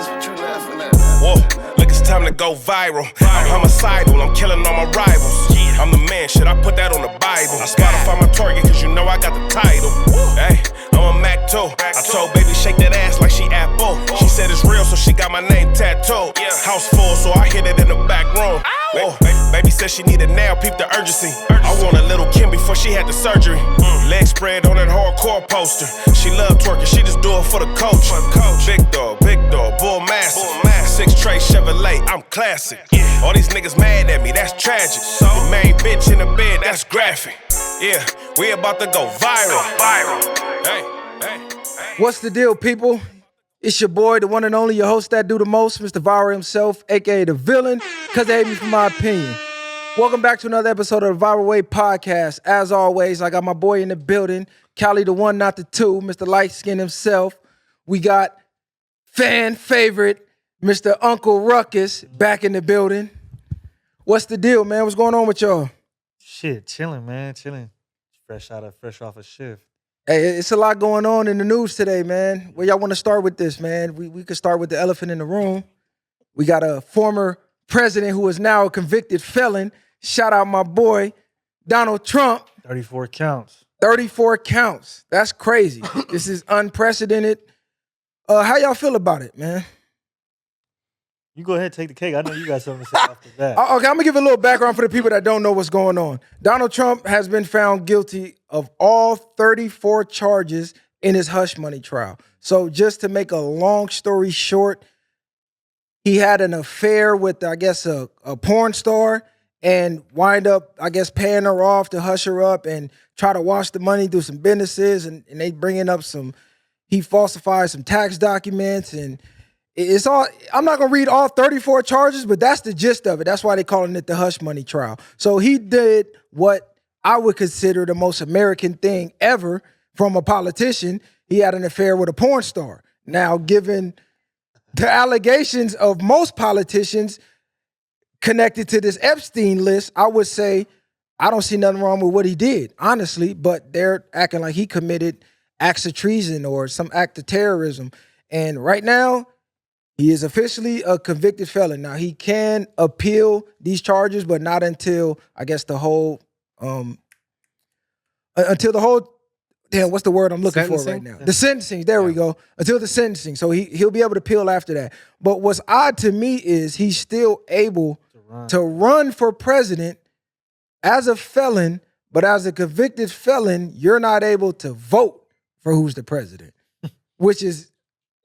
Ruckus, what you laughing at? Whoa, look, it's time to go viral. I'm homicidal, I'm killing all my rivals. I'm the man, shit, I put that on the Bible. I Spotify my target, cause you know I got the title. Hey, I'm a Mac too. I told baby shake that ass like she Apple. She said it's real, so she got my name tattooed. House full, so I hit it in the back room. Whoa, baby said she need a nail, peep the urgency. I want a little Kim before she had the surgery. Leg spread on that hardcore poster. She love twerking, she just do it for the coach. Big dog, bull massive. 6 tray Chevrolet, I'm classic. All these niggas mad at me, that's tragic. The main bitch in the bed, that's graphic. Yeah, we about to go viral. Hey. What's the deal, people? It's your boy, the one and only, your host that do the most, Mr. Viral himself, aka the villain, because they hate me for my opinion. Welcome back to another episode of the Viral Way podcast. As always, I got my boy in the building, Cali the one, not the two, Mr. Light Skin himself. We got fan favorite, Mr. Uncle Ruckus, back in the building. What's the deal, man? What's going on with y'all? Shit, chilling, man, chilling. Fresh off a shift. Hey, it's a lot going on in the news today, man. Where y'all want to start with this, man? We could start with the elephant in the room. We got a former president who is now a convicted felon. Shout out my boy, Donald Trump. 34 counts. 34 counts. That's crazy. This is unprecedented. How y'all feel about it, man? You go ahead and take the cake. I know you got something to say off the bat. Okay, I'm going to give a little background for the people that don't know what's going on. Donald Trump has been found guilty of all 34 charges in his hush money trial. So just to make a long story short, he had an affair with, I guess, a porn star and wind up, I guess, paying her off to hush her up and try to wash the money through some businesses. And they bringing up he falsified some tax documents and it's all, I'm not going to read all 34 charges, but that's the gist of it. That's why they're calling it the hush money trial. So he did what I would consider the most American thing ever from a politician. He had an affair with a porn star. Now, given the allegations of most politicians connected to this Epstein list, I would say I don't see nothing wrong with what he did, honestly, but they're acting like he committed acts of treason or some act of terrorism. And right now, he is officially a convicted felon. Now, he can appeal these charges, but not until, I guess, what's the word I'm looking for right now? The sentencing, there we go. Until the sentencing. So he'll be able to appeal after that. But what's odd to me is he's still able to run for president as a felon, but as a convicted felon, you're not able to vote for who's the president, which is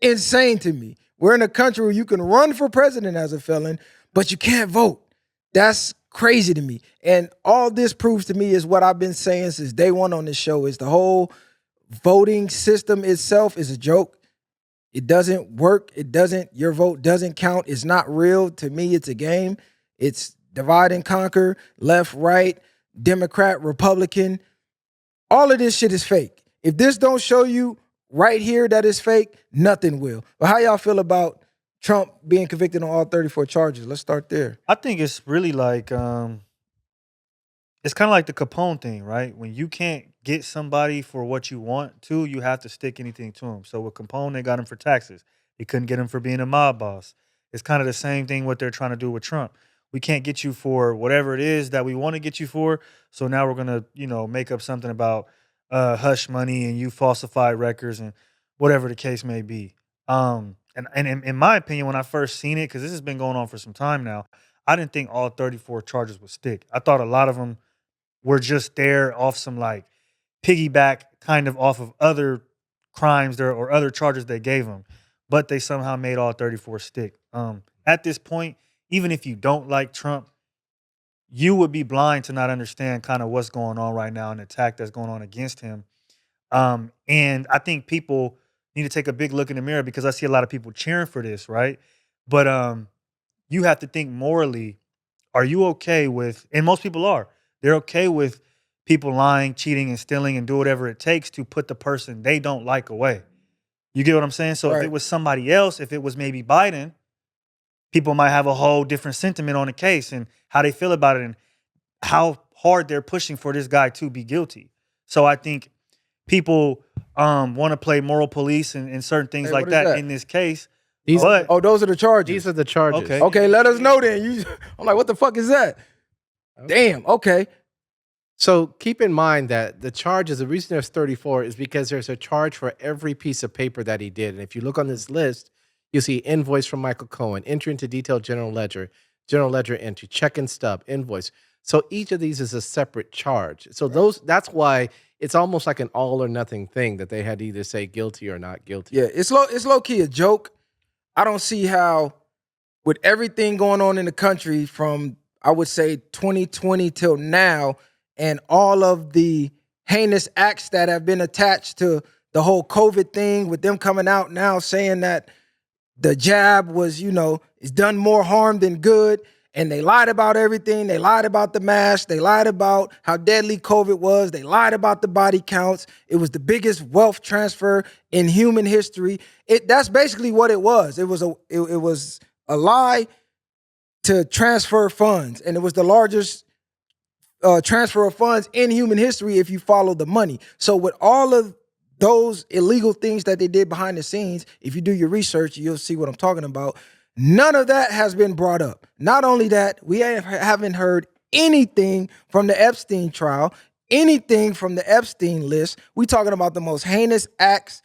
insane to me. We're in a country where you can run for president as a felon, but you can't vote. That's crazy to me. And all this proves to me is what I've been saying since day one on this show is the whole voting system itself is a joke. It doesn't work. Your vote doesn't count. It's not real. To me, it's a game. It's divide and conquer, left, right, Democrat, Republican. All of this shit is fake. If this don't show you right here that is fake, nothing will. But how y'all feel about Trump being convicted on all 34 charges? Let's start there. I think it's really like, it's kind of like the Capone thing, right? When you can't get somebody for what you want to, you have to stick anything to them. So with Capone, they got him for taxes. They couldn't get him for being a mob boss. It's kind of the same thing what they're trying to do with Trump. We can't get you for whatever it is that we want to get you for. So now we're going to, make up something about hush money and you falsified records and whatever the case may be. And in my opinion, when I first seen it, because this has been going on for some time now, I didn't think all 34 charges would stick. I thought a lot of them were just there off some like piggyback kind of off of other crimes there or other charges they gave them, but they somehow made all 34 stick. At this point, even if you don't like Trump, you would be blind to not understand kind of what's going on right now and the attack that's going on against him. And I think people need to take a big look in the mirror because I see a lot of people cheering for this, right? But you have to think morally, are you okay with, and most people are, they're okay with people lying, cheating, and stealing and do whatever it takes to put the person they don't like away. You get what I'm saying? So If it was somebody else, if it was maybe Biden, people might have a whole different sentiment on the case and how they feel about it and how hard they're pushing for this guy to be guilty. So I think people want to play moral police and certain things like that in this case. Oh, those are the charges. These are the charges. Okay. Okay, let us know then. I'm like, what the fuck is that? Damn. Okay. So keep in mind that the charges, the reason there's 34 is because there's a charge for every piece of paper that he did. And if you look on this list, you'll see invoice from Michael Cohen, entry into detailed general ledger entry, check and stub, invoice. So each of these is a separate charge. So that's why it's almost like an all or nothing thing that they had to either say guilty or not guilty. Yeah, it's low key a joke. I don't see how, with everything going on in the country from, I would say, 2020 till now, and all of the heinous acts that have been attached to the whole COVID thing, with them coming out now saying that the jab was, it's done more harm than good. And they lied about everything. They lied about the mask. They lied about how deadly COVID was. They lied about the body counts. It was the biggest wealth transfer in human history. That's basically what it was. It was a lie to transfer funds. And it was the largest transfer of funds in human history if you follow the money. So with all of those illegal things that they did behind the scenes, if you do your research, you'll see what I'm talking about. None of that has been brought up. Not only that, we haven't heard anything from the Epstein trial, anything from the Epstein list. We talking about the most heinous acts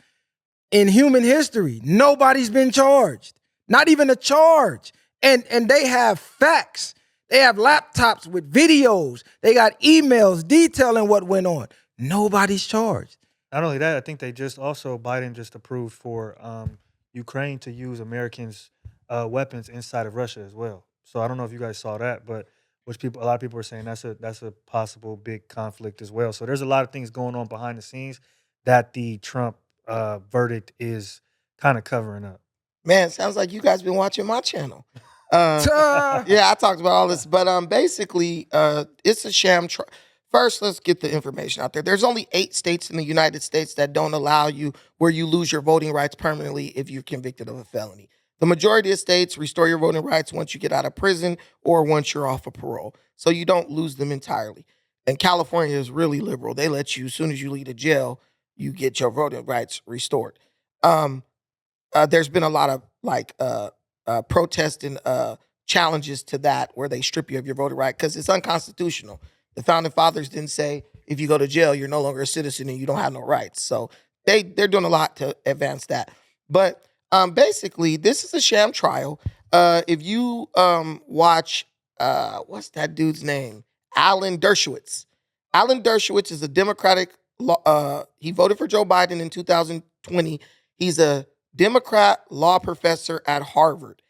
in human history. Nobody's been charged. Not even a charge. And they have facts. They have laptops with videos. They got emails detailing what went on. Nobody's charged. Not only that, I think Biden just approved for Ukraine to use Americans' weapons inside of Russia as well. So I don't know if you guys saw that, but a lot of people are saying that's a possible big conflict as well. So there's a lot of things going on behind the scenes that the Trump verdict is kind of covering up. Man, sounds like you guys been watching my channel. Yeah, I talked about all this, but basically, it's a sham trial. First, let's get the information out there. There's only 8 states in the United States that don't allow you, where you lose your voting rights permanently if you're convicted of a felony. The majority of states restore your voting rights once you get out of prison or once you're off of parole. So you don't lose them entirely. And California is really liberal. They let you, as soon as you leave the jail, you get your voting rights restored. There's been a lot of protest and challenges to that, where they strip you of your voting right because it's unconstitutional. The founding fathers didn't say if you go to jail, you're no longer a citizen and you don't have no rights. So they're doing a lot to advance that. But basically, this is a sham trial. If you watch, what's that dude's name? Alan Dershowitz. Alan Dershowitz is a Democratic. He voted for Joe Biden in 2020. He's a Democrat law professor at Harvard.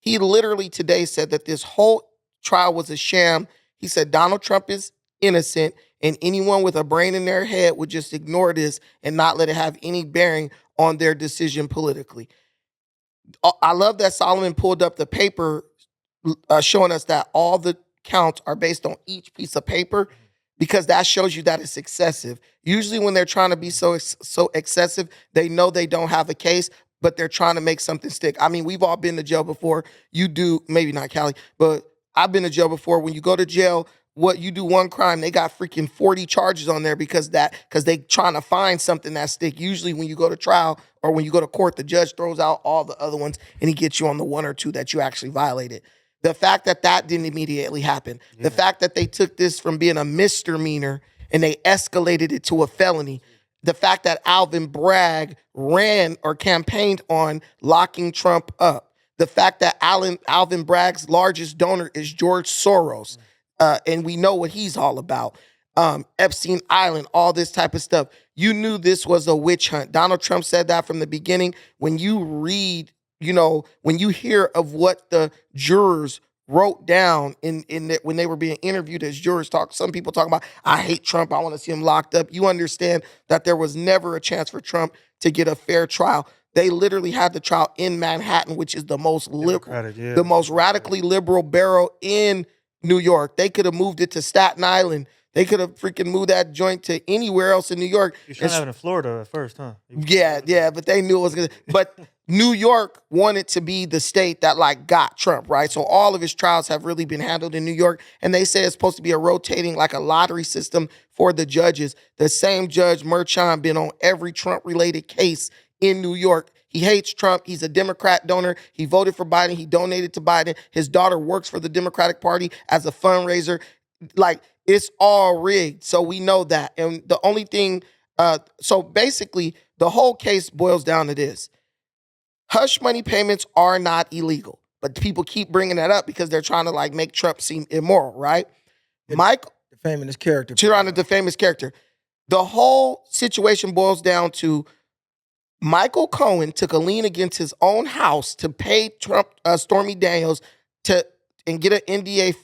He literally today said that this whole trial was a sham. He said Donald Trump is innocent, and anyone with a brain in their head would just ignore this and not let it have any bearing on their decision politically. I love that Solomon pulled up the paper showing us that all the counts are based on each piece of paper, because that shows you that it's excessive. Usually when they're trying to be so excessive, they know they don't have a case, but they're trying to make something stick. I mean, we've all been to jail before. You do, maybe not Cali, but I've been to jail before. When you go to jail, what you do one crime, they got freaking 40 charges on there because they trying to find something that stick. Usually when you go to trial or when you go to court, the judge throws out all the other ones and he gets you on the 1 or 2 that you actually violated. The fact that didn't immediately happen, the fact that they took this from being a misdemeanor and they escalated it to a felony, the fact that Alvin Bragg ran or campaigned on locking Trump up, the fact that Alvin Bragg's largest donor is George Soros, and we know what he's all about, Epstein Island, all this type of stuff. You knew this was a witch hunt. Donald Trump said that from the beginning. When you read, when you hear of what the jurors wrote down when they were being interviewed as jurors, some people talk about, I hate Trump, I want to see him locked up. You understand that there was never a chance for Trump to get a fair trial. They literally had the trial in Manhattan, which is the most liberal, the most radically liberal borough in New York. They could have moved it to Staten Island. They could have freaking moved that joint to anywhere else in New York. You should have it in Florida at first, huh? Yeah, but they knew it was going to. But New York wanted to be the state that got Trump, right? So all of his trials have really been handled in New York. And they say it's supposed to be a rotating, like a lottery system for the judges. The same judge, Merchan, been on every Trump-related case in New York. He hates Trump. He's a Democrat donor. He voted for Biden. He donated to Biden. His daughter works for the Democratic Party as a fundraiser. Like, it's all rigged. So we know that. And the only thing, so basically, the whole case boils down to this. Hush money payments are not illegal. But people keep bringing that up because they're trying to like make Trump seem immoral, right? Michael, defaming his character. trying to defame his character. The whole situation boils down to Michael Cohen took a lien against his own house to pay Trump, Stormy Daniels and get an NDA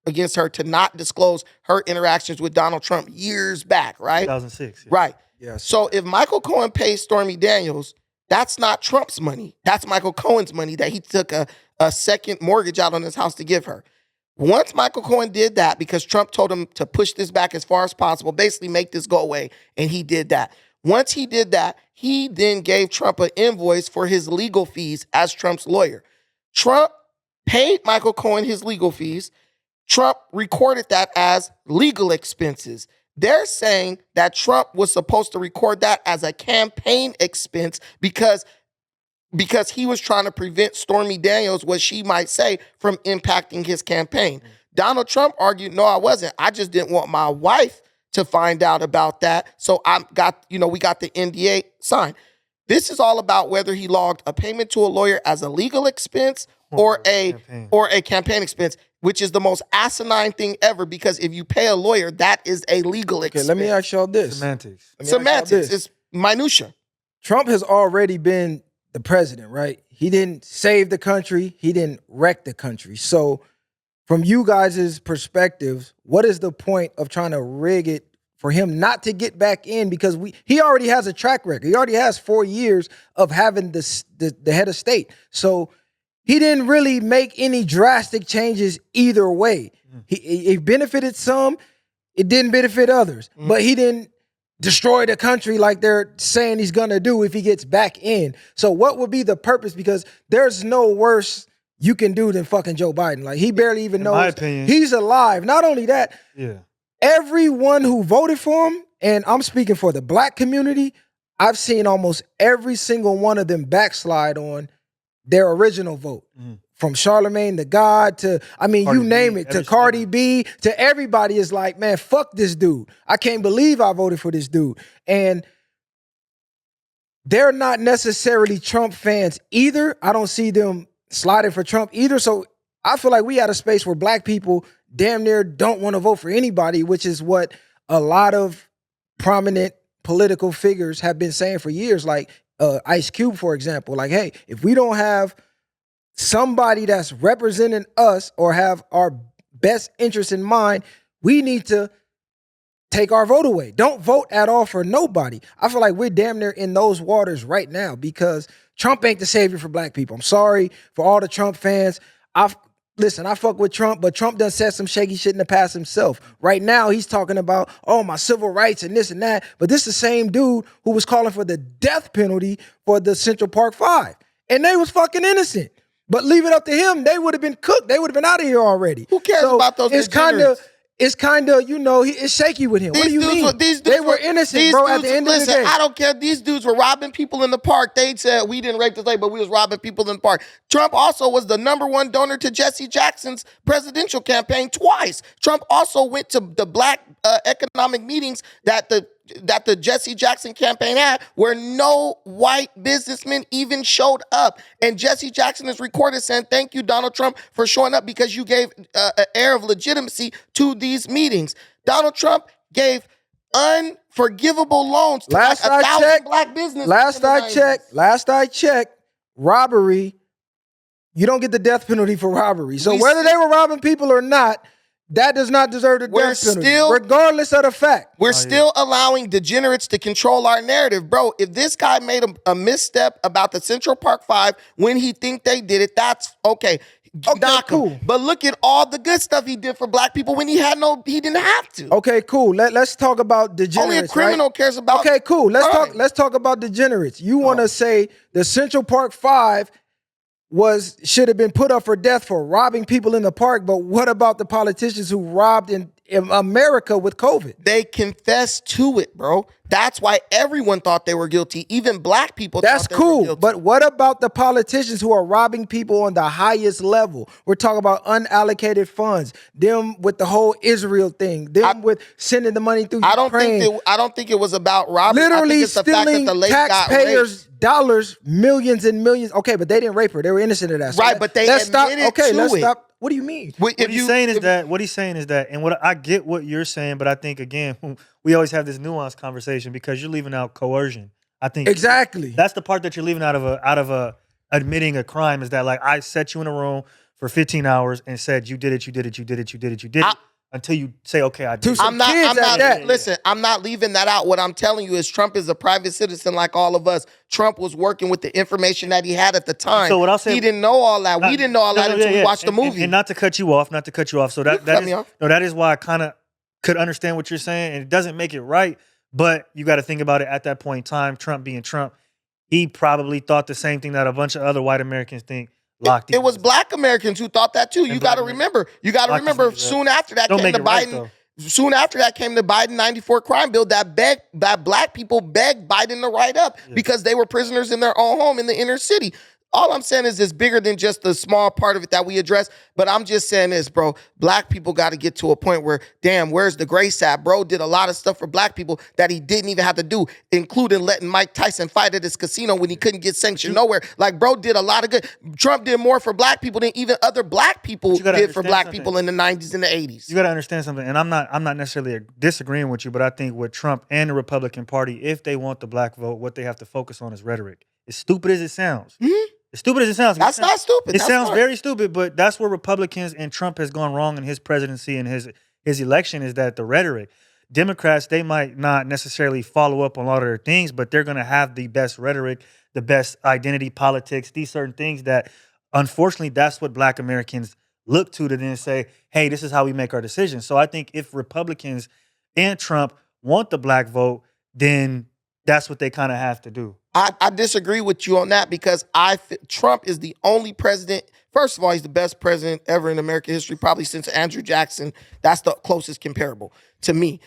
against her to not disclose her interactions with Donald Trump years back, right? 2006. Yeah. Right. Yes. So if Michael Cohen pays Stormy Daniels, that's not Trump's money. That's Michael Cohen's money that he took a second mortgage out on his house to give her. Once Michael Cohen did that, because Trump told him to push this back as far as possible, basically make this go away, and he did that. Once he did that, he then gave Trump an invoice for his legal fees as Trump's lawyer. Trump paid Michael Cohen his legal fees. Trump recorded that as legal expenses. They're saying that Trump was supposed to record that as a campaign expense because he was trying to prevent Stormy Daniels, what she might say, from impacting his campaign. Donald Trump argued, no, I wasn't. I just didn't want my wife to find out about that. So we got the NDA signed. This is all about whether he logged a payment to a lawyer as a legal expense or a campaign expense, which is the most asinine thing ever, because if you pay a lawyer, that is a legal expense. Okay, let me ask y'all this. Semantics. It's minutia. Trump has already been the president, right? He didn't save the country. He didn't wreck the country. So from you guys' perspectives, what is the point of trying to rig it for him not to get back in? Because he already has a track record. He already has 4 years of having the head of state. So he didn't really make any drastic changes either way. He benefited some. It didn't benefit others. But he didn't destroy the country like they're saying he's going to do if he gets back in. So what would be the purpose? Because there's no worse you can do than fucking Joe Biden. Like, he barely even knows my opinion, he's alive. Not only that, everyone who voted for him, and I'm speaking for the black community, I've seen almost every single one of them backslide on their original vote. From Charlemagne the God to, you name it, to Cardi B, to everybody is like, man, fuck this dude. I can't believe I voted for this dude. And they're not necessarily Trump fans either. I don't see them sliding for Trump either. So I feel like we had a space where black people damn near don't want to vote for anybody, which is what a lot of prominent political figures have been saying for years. Like Ice Cube, for example. Like, hey, if we don't have somebody that's representing us or have our best interests in mind, we need to take our vote away. Don't vote at all for nobody. I feel like we're damn near in those waters right now because Trump ain't the savior for black people. I'm sorry for all the Trump fans. Listen, I fuck with Trump, but Trump done said some shaky shit in the past himself. Right now, he's talking about, my civil rights and this and that. But this is the same dude who was calling for the death penalty for the Central Park 5. And they was fucking innocent. But leave it up to him, they would have been cooked. They would have been out of here already. Who cares about those degenerates? It's kind of, it's shaky with him. What do you mean? They were innocent, bro, at the end of the day. I don't care. These dudes were robbing people in the park. They said we didn't rape the slave, but we was robbing people in the park. Trump also was the #1 donor to Jesse Jackson's presidential campaign twice. Trump also went to the black economic meetings that the Jesse Jackson campaign had, where no white businessmen even showed up. And Jesse Jackson is recorded saying, thank you, Donald Trump, for showing up because you gave an air of legitimacy to these meetings. Donald Trump gave unforgivable loans to like 1,000 black businesses. Last I checked, robbery, you don't get the death penalty for robbery. So whether they were robbing people or not, that does not deserve the death penalty, regardless of the fact. We're still allowing degenerates to control our narrative. Bro, if this guy made a misstep about the Central Park 5 when he think they did it, that's okay. Knock cool. him. But look at all the good stuff he did for black people when he didn't have to. Okay, cool. Let's talk about degenerates. Only a criminal cares about. Okay, cool. Let's talk about degenerates. You want to say the Central Park 5 should have been put up for death for robbing people in the park, but what about the politicians who robbed in America with COVID? They confessed to it, bro. That's why everyone thought they were guilty. Even black people That's thought they were cool, guilty. but what about the politicians who are robbing people on the highest level? We're talking about unallocated funds, them with the whole Israel thing, them with sending the money through Ukraine. I don't think it was about robbery. Literally I think it's the fact that stealing the lady got taxpayers' dollars, millions and millions. Okay, but they didn't rape her. They were innocent of that. So Right, but they let's stop. admitted Okay, to let's it. stop. What do you mean? What he's saying is that, and what I get what you're saying, but I think again, we always have this nuanced conversation because you're leaving out coercion. I think Exactly. that's the part that you're leaving out of admitting a crime is that like I set you in a room for 15 hours and said you did it, until you say okay I did. To I'm not. kids Listen, I'm not leaving that out. What I'm telling you is Trump is a private citizen like all of us. Trump was working with the information that he had at the time. So what I'll say, he didn't know all that. We didn't know all that until we watched the movie. And not to cut you off. So that is why I kind of could understand what you're saying, and it doesn't make it right. But you got to think about it at that point in time. Trump being Trump, he probably thought the same thing that a bunch of other white Americans think. It was black Americans who thought that too. You got to remember. Soon after that came the Biden. Soon after that came the Biden 94 crime bill that black people begged Biden to write up because they were prisoners in their own home in the inner city. All I'm saying is it's bigger than just the small part of it that we address. But I'm just saying this, bro. Black people got to get to a point where, damn, where's the grace at? Bro did a lot of stuff for black people that he didn't even have to do, including letting Mike Tyson fight at his casino when he couldn't get sanctioned nowhere. Like, bro did a lot of good. Trump did more for black people than even other black people did for black people in the 90s and the 80s. You got to understand something. And I'm not necessarily disagreeing with you, but I think with Trump and the Republican Party, if they want the black vote, what they have to focus on is rhetoric. As stupid as it sounds. Mm-hmm. As stupid as it sounds. That's not stupid. It sounds very stupid, but that's where Republicans and Trump has gone wrong in his presidency and his election is that the rhetoric. Democrats, they might not necessarily follow up on a lot of their things, but they're going to have the best rhetoric, the best identity politics, these certain things that, unfortunately, that's what black Americans look to then say, hey, this is how we make our decisions. So I think if Republicans and Trump want the black vote, then that's what they kind of have to do. I disagree with you on that because Trump is the only president. First of all, he's the best president ever in American history, probably since Andrew Jackson. That's the closest comparable to me.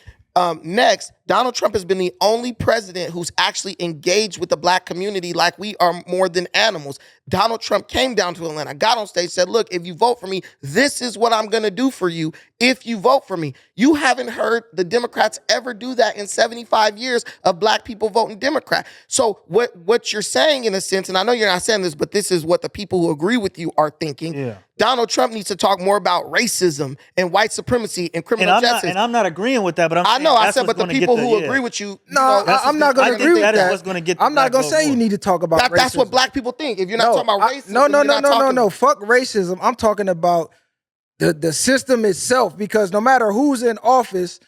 Next, Donald Trump has been the only president who's actually engaged with the black community like we are more than animals. Donald Trump came down to Atlanta, got on stage, said, look, if you vote for me, this is what I'm going to do for you if you vote for me. You haven't heard the Democrats ever do that in 75 years of black people voting Democrat. So what you're saying in a sense, and I know you're not saying this, but this is what the people who agree with you are thinking. Yeah. Donald Trump needs to talk more about racism and white supremacy and criminal justice. I'm not agreeing with that, but I know. I said, but the people who agree with you, I'm not going to agree with that. That is what's going to get. I'm not going to say you need to talk about racism. That's what black people think. If you're not talking about racism, no. Fuck racism. I'm talking about the system itself because no matter who's in office,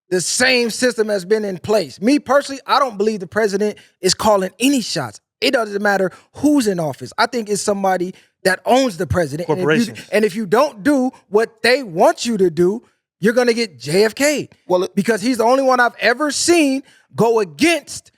the same system has been in place. Me personally, I don't believe the president is calling any shots. It doesn't matter who's in office. I think it's somebody that owns the president. Corporations. And if you don't do what they want you to do, you're going to get JFK. Because he's the only one I've ever seen go against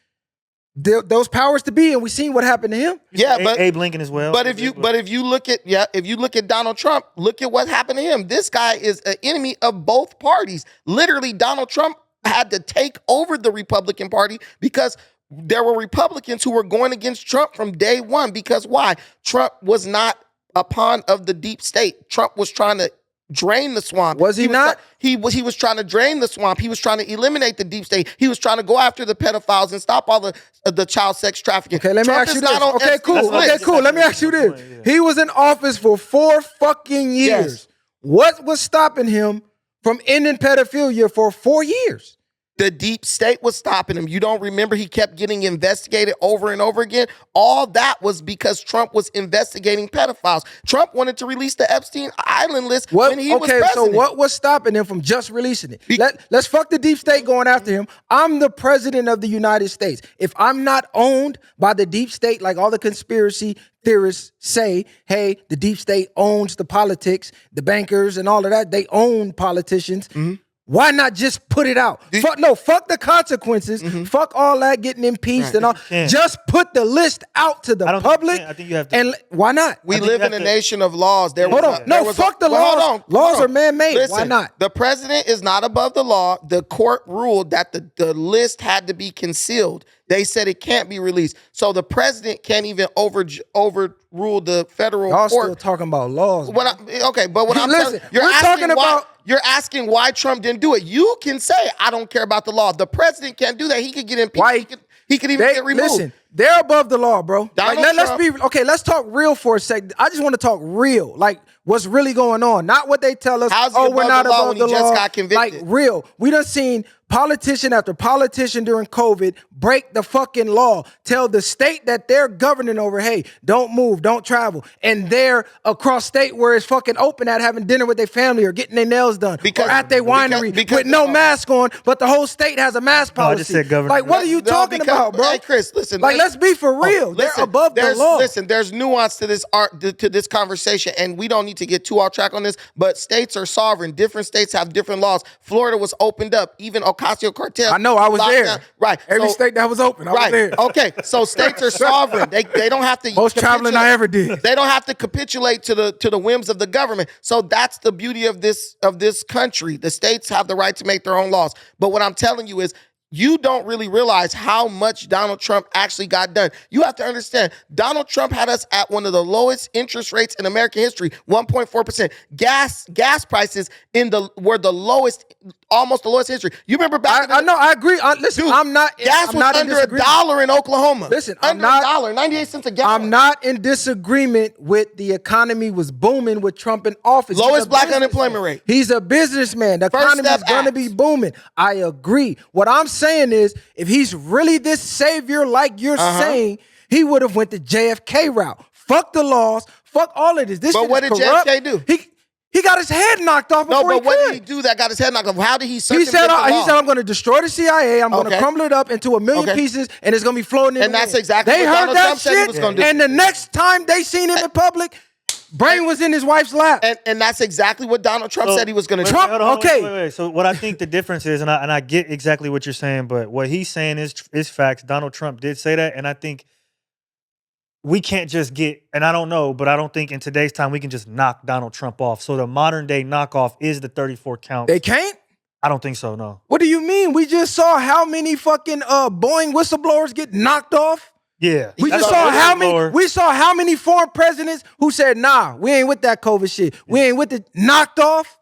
those powers to be, and we've seen what happened to him. Yeah, but Abe Lincoln as well. But if you look at Donald Trump, look at what happened to him. This guy is an enemy of both parties. Literally, Donald Trump had to take over the Republican Party because there were Republicans who were going against Trump from day one. Because why? Trump was not a pawn of the deep state. Trump was trying to drain the swamp. Was he not? He was trying to drain the swamp. He was trying to eliminate the deep state. He was trying to go after the pedophiles and stop all the child sex trafficking. Okay, let me ask you this. Okay, cool. Let me ask you this. Yeah. He was in office for 4 fucking years. Yes. What was stopping him from ending pedophilia for 4 years? The deep state was stopping him. You don't remember he kept getting investigated over and over again? All that was because Trump was investigating pedophiles. Trump wanted to release the Epstein Island list when he was president. So what was stopping him from just releasing it? Let's fuck the deep state going after him. I'm the president of the United States. If I'm not owned by the deep state, like all the conspiracy theorists say, hey, the deep state owns the politics, the bankers and all of that, they own politicians. Mm-hmm. Why not just put it out? Fuck the consequences. Fuck all that getting impeached and all. Just put the list out to the public. I think you have to. And why not? We live in a nation of laws. Fuck the laws. Laws are man-made. Listen, why not? The president is not above the law. The court ruled that the list had to be concealed. They said it can't be released. So the president can't even overrule the federal Y'all court. still talking about laws. But what I'm Listen, telling you're asking why Trump didn't do it. You can say, I don't care about the law. The president can't do that. He could get impeached. He could even get removed. Listen, they're above the law, bro. Let's talk real for a second. I just want to talk real. Like, what's really going on. Not what they tell us, we're not above the law. Just got convicted? Like, real. We done seen politician after politician during COVID break the fucking law, tell the state that they're governing over, hey, don't move, don't travel. And they're across state where it's fucking open at having dinner with their family or getting their nails done or at their winery with no mask on, but the whole state has a mask policy. I just said government. Like, what are you talking about, bro? Hey, Chris, listen. Like, let's be for real. They're above the law. Listen, there's nuance to this conversation, and we don't need to get too off track on this, but states are sovereign. Different states have different laws. Florida was opened up. Even Ocasio-Cortez. I know, I was there. Down. Right. Every state that was open, I was there. Okay, so states are sovereign. They don't have to. Most traveling I ever did. They don't have to capitulate to the whims of the government. So that's the beauty of this country. The states have the right to make their own laws. But what I'm telling you is, you don't really realize how much Donald Trump actually got done. You have to understand, Donald Trump had us at one of the lowest interest rates in American history, 1.4%. Gas prices were the lowest, almost the lowest history. You remember back? I know, I agree. Listen, dude, I'm not. Gas was under $1 in Oklahoma. Listen, under $1, 98 cents a gallon. I'm not in disagreement with the economy was booming with Trump in office. Lowest black unemployment rate. He's a businessman. The economy is going to be booming. I agree. What I'm saying is, if he's really this savior like you're saying, he would have went the JFK route. Fuck the laws. Fuck all of this. But what did JFK do? He got his head knocked off before he could. What did he do that got his head knocked off? How did he circumvent the law? He said, I'm going to destroy the CIA. I'm going to crumble it up into a million pieces, and it's going to be floating in the wind. And that's exactly what Donald Trump said he was going to do. And the next time they seen him in public, brain was in his wife's lap. And that's exactly what Donald Trump said he was going to do. Wait. So what I think the difference is, and I get exactly what you're saying, but what he's saying is facts. Donald Trump did say that, and I think we can't just and I don't know, but I don't think in today's time we can just knock Donald Trump off. So the modern day knockoff is the 34 counts. They can't? I don't think so, no. What do you mean? We just saw how many fucking Boeing whistleblowers get knocked off? Yeah. We saw how many foreign presidents who said, nah, we ain't with that COVID shit. We ain't with it, knocked off.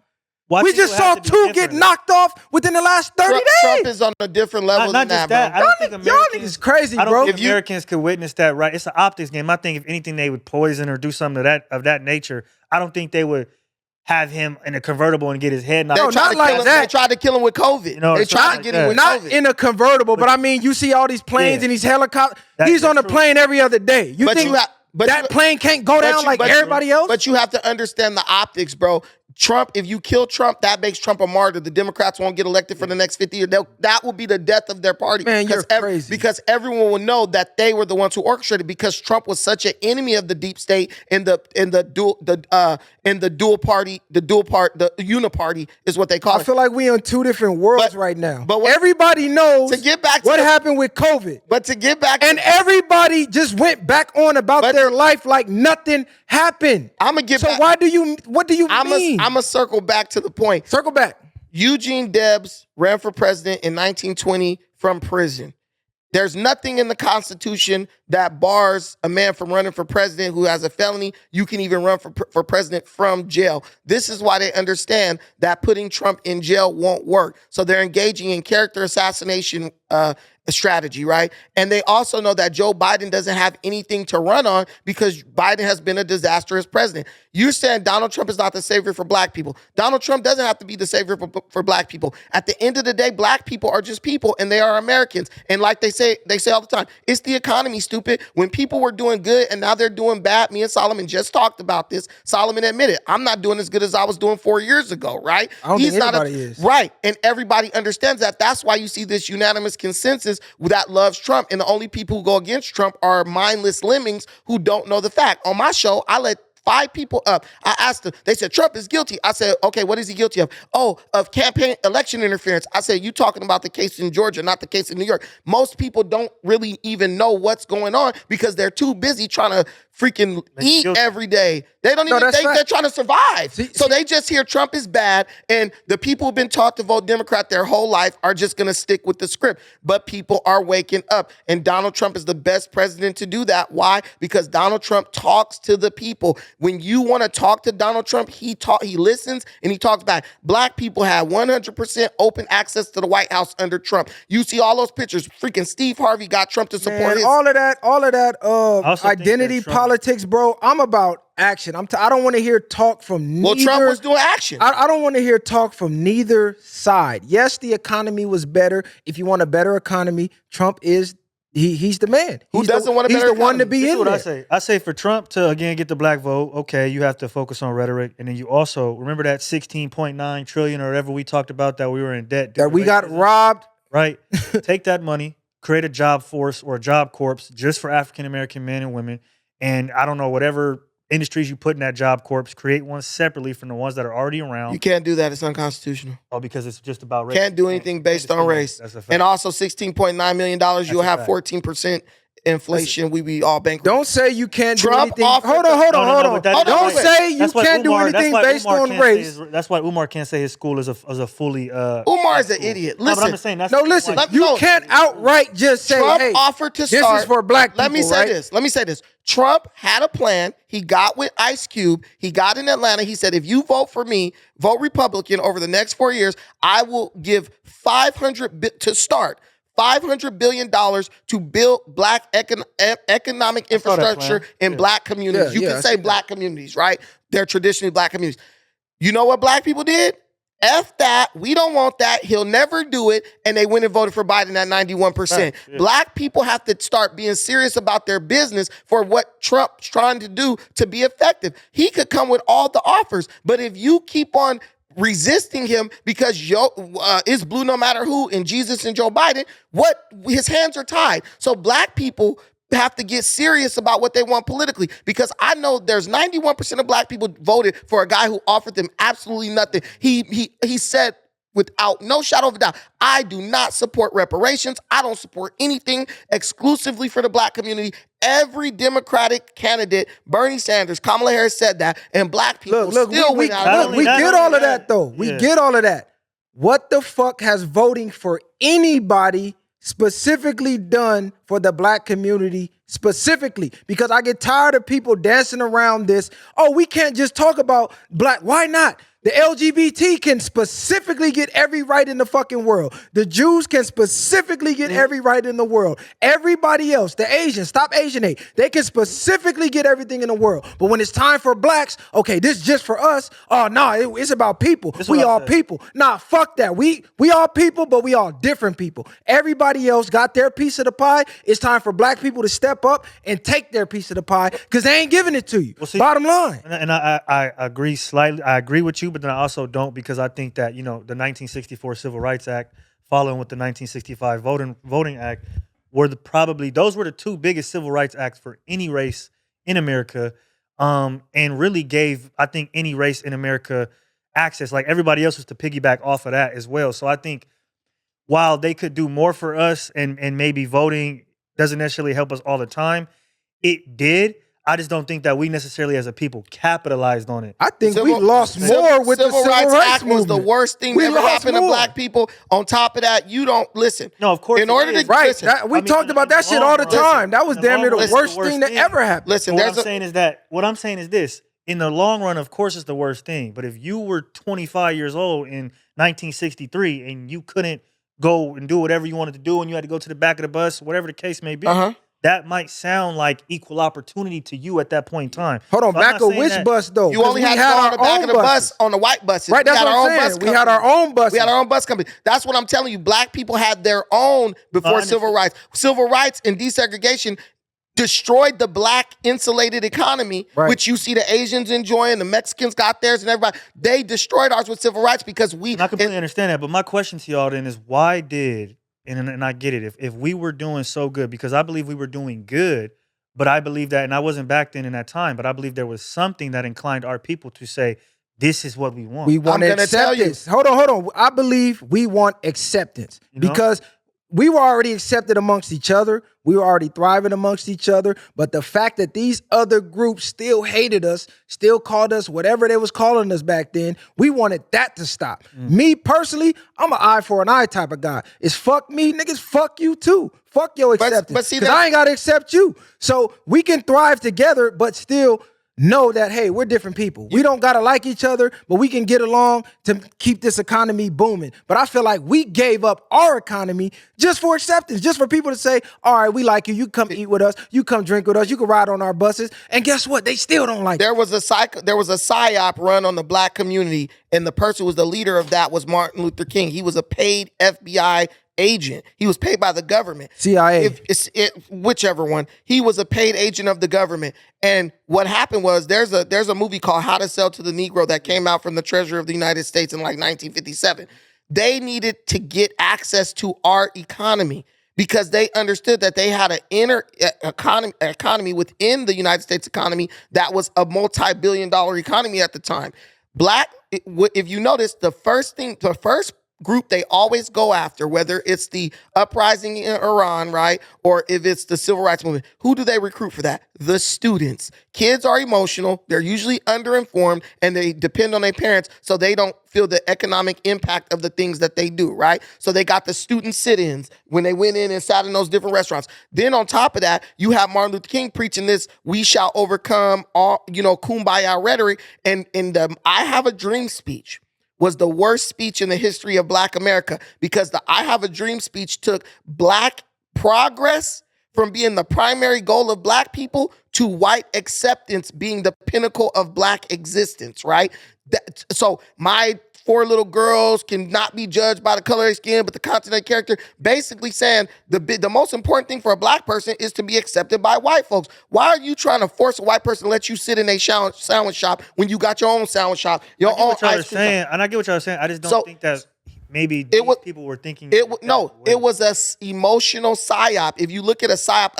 We just saw 2 get knocked off within the last 30 days. Trump is on a different level than that, bro. I don't think y'all niggas crazy, bro. I don't think Americans could witness that, right? It's an optics game. I think if anything, they would poison or do something of that nature. I don't think they would have him in a convertible and get his head knocked off. Not like that. They tried to kill him with COVID. You know, they tried to get him with not COVID. In a convertible, but I mean, you see all these planes and these helicopters. He's on a plane every other day. You think that plane can't go down like everybody else? But you have to understand the optics, bro. Trump, if you kill Trump, that makes Trump a martyr. The Democrats won't get elected for the next 50 years. That will be the death of their party. Man, you're crazy. Because everyone will know that they were the ones who orchestrated. Because Trump was such an enemy of the deep state and the uniparty is what they call it. I feel like we on 2 different worlds right now. But everybody knows to get back to what happened with COVID. But to get back, and everybody just went back on about their life like nothing happened. I'm gonna get. So back. What do you mean? I'm gonna circle back to the point. Circle back. Eugene Debs ran for president in 1920 from prison. There's nothing in the Constitution that bars a man from running for president who has a felony. You can even run for president from jail. This is why they understand that putting Trump in jail won't work. So they're engaging in character assassination strategy, right? And they also know that Joe Biden doesn't have anything to run on because Biden has been a disastrous president. You're saying Donald Trump is not the savior for black people. Donald Trump doesn't have to be the savior for black people. At the end of the day, black people are just people and they are Americans. And like they say all the time, it's the economy, stupid. When people were doing good and now they're doing bad, me and Solomon just talked about this. Solomon admitted, I'm not doing as good as I was doing 4 years ago, right? I don't think anybody is. Right. And everybody understands that. That's why you see this unanimous consensus that loves Trump. And the only people who go against Trump are mindless lemmings who don't know the fact. On my show, I let 5 people up. I asked them. They said Trump is guilty. I said, okay, what is he guilty of? Oh, of campaign election interference. I said, you talking about the case in Georgia, not the case in New York. Most people don't really even know what's going on because they're too busy trying to freaking eat every day. They don't even think they're trying to survive. So they just hear Trump is bad, and the people who've been taught to vote Democrat their whole life are just going to stick with the script. But people are waking up, and Donald Trump is the best president to do that. Why? Because Donald Trump talks to the people. When you want to talk to Donald Trump, he listens and he talks back. Black people had 100% open access to the White House under Trump. You see all those pictures. Freaking Steve Harvey got Trump to support his. All of that identity politics, bro. I'm about action. I don't want to hear talk from neither. Well, Trump was doing action. I don't want to hear talk from neither side. Yes, the economy was better. If you want a better economy, Trump is he's the man. Who doesn't want a better economy? He's the one to be in what there. I say for Trump to again get the black vote, okay, you have to focus on rhetoric, and then you also remember that 16.9 trillion or whatever we talked about that we were in debt. That we got robbed. Right. Take that money, create a job force or a job corps just for African American men and women. And I don't know, whatever industries you put in that job corps, create one separately from the ones that are already around. You can't do that. It's unconstitutional. Oh, because it's just about race. Can't do anything based on race. That's a fact. And also $16.9 million, you'll have 14% inflation. We be all bankrupt. Don't say you can't do Trump anything. Hold on. Don't say you can't do anything based on race. That's why Umar can't say his school is a fully. Umar is an idiot. Listen. No, but I'm just saying that's listen. You can't outright just say, Trump hey, offered to this start. is for black people, Let me say this. Trump had a plan. He got with Ice Cube. He got in Atlanta. He said, if you vote for me, vote Republican over the next 4 years, I will give $500 billion to build black economic infrastructure in black communities. You can say black communities, right? They're traditionally black communities. You know what black people did? F that. We don't want that. He'll never do it. And they went and voted for Biden at 91%. Right, yeah. Black people have to start being serious about their business for what Trump's trying to do to be effective. He could come with all the offers, but if you keep on resisting him because it's blue no matter who and Jesus and Joe Biden, his hands are tied. So black people have to get serious about what they want politically, because I know there's 91% of black people voted for a guy who offered them absolutely nothing. He said without no shadow of a doubt, I do not support reparations. I don't support anything exclusively for the black community. Every Democratic candidate, Bernie Sanders, Kamala Harris said that, and black people still went out. We get all of that, though. We get all of that. What the fuck has voting for anybody specifically done for the black community specifically? Because I get tired of people dancing around this. Oh, we can't just talk about black. Why not? The LGBT can specifically get every right in the fucking world. The Jews can specifically get every right in the world. Everybody else, the Asians, stop Asian hate. They can specifically get everything in the world. But when it's time for blacks, okay, this is just for us. Oh, no, it's about people. We all people. Nah, fuck that. We all people, but we all different people. Everybody else got their piece of the pie. It's time for black people to step up and take their piece of the pie, because they ain't giving it to you. Well, see, bottom line. And I agree slightly. I agree with you, but then I also don't, because I think that, the 1964 Civil Rights Act following with the 1965 Voting Act those were the two biggest civil rights acts for any race in America, and really gave, I think, any race in America access. Like everybody else was to piggyback off of that as well. So I think while they could do more for us and maybe voting doesn't necessarily help us all the time, it did. I just don't think that we necessarily as a people capitalized on it. I think we lost more with the Civil Rights Act was the worst thing that ever happened to black people. On top of that, you don't listen. No, of course. In order to listen, we talked about that shit all the time. That was damn near the worst thing that ever happened. Listen, what I'm saying is this. In the long run, of course, it's the worst thing. But if you were 25 years old in 1963 and you couldn't go and do whatever you wanted to do and you had to go to the back of the bus, whatever the case may be, that might sound like equal opportunity to you at that point in time. Hold on, back of which bus though? You only had to go on the back of the bus on the white buses. Right, that's what I'm saying. We had our own buses. We had our own bus company. That's what I'm telling you. Black people had their own before civil rights. Civil rights and desegregation destroyed the black insulated economy, which you see the Asians enjoying, the Mexicans got theirs, and everybody. They destroyed ours with civil rights because we. I completely understand that, but my question to y'all then is, why did, and I get it, if we were doing so good, because I believe we were doing good But I believe that, and I wasn't back then in that time, but I believe there was something that inclined our people to say, this is what we want. We want I'm gonna tell you. acceptance. Hold on. I believe we want acceptance You know? because we were already accepted amongst each other. We were already thriving amongst each other. But the fact that these other groups still hated us, still called us whatever they was calling us back then, we wanted that to stop. Me personally, I'm an eye for an eye type of guy. It's fuck me, niggas, fuck you too. Fuck your acceptance. but see, because I ain't got to accept you. So we can thrive together, but still know that, hey, we're different people. We don't got to like each other, but we can get along to keep this economy booming. But I feel like we gave up our economy just for acceptance, just for people to say, all right, we like you. You come eat with us. You come drink with us. You can ride on our buses. And guess what? They still don't like There was a psyop run on the black community, and the person who was the leader of that was Martin Luther King. He was a paid FBI agent. He was paid by the government. CIA. Whichever one. He was a paid agent of the government. And what happened was there's a movie called How to Sell to the Negro that came out from the Treasury of the United States in like 1957. They needed to get access to our economy because they understood that they had an inner economy within the United States economy that was a multi-billion-dollar economy at the time. If you notice, the first group they always go after, whether it's the uprising in Iran, right, or if it's the civil rights movement, who do they recruit for that? The students. Kids are emotional, they're usually underinformed, and they depend on their parents, so they don't feel the economic impact of the things that they do, right? So they got the student sit-ins when they went in and sat in those different restaurants. Then on top of that, you have Martin Luther King preaching this, we shall overcome all, kumbaya rhetoric, and the I Have a Dream speech was the worst speech in the history of Black America because the I Have a Dream speech took Black progress from being the primary goal of Black people to white acceptance being the pinnacle of Black existence, right? So my 4 little girls cannot be judged by the color of their skin, but the content of their character, basically saying the most important thing for a Black person is to be accepted by white folks. Why are you trying to force a white person to let you sit in a sandwich shop when you got your own sandwich shop, your own ice cream shop? And I get what y'all are saying. I just don't think that maybe people were thinking. It was a emotional psyop. If you look at a psyop,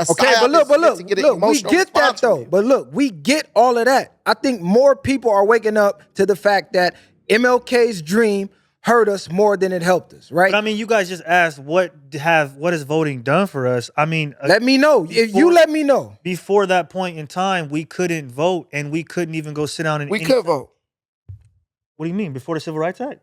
we get that though. But look, we get all of that. I think more people are waking up to the fact that MLK's dream hurt us more than it helped us, right? But I mean, you guys just asked what has voting done for us? I mean, let me know. If you let me know. Before that point in time, we couldn't vote and we couldn't even go sit down and we could vote. What do you mean? Before the Civil Rights Act?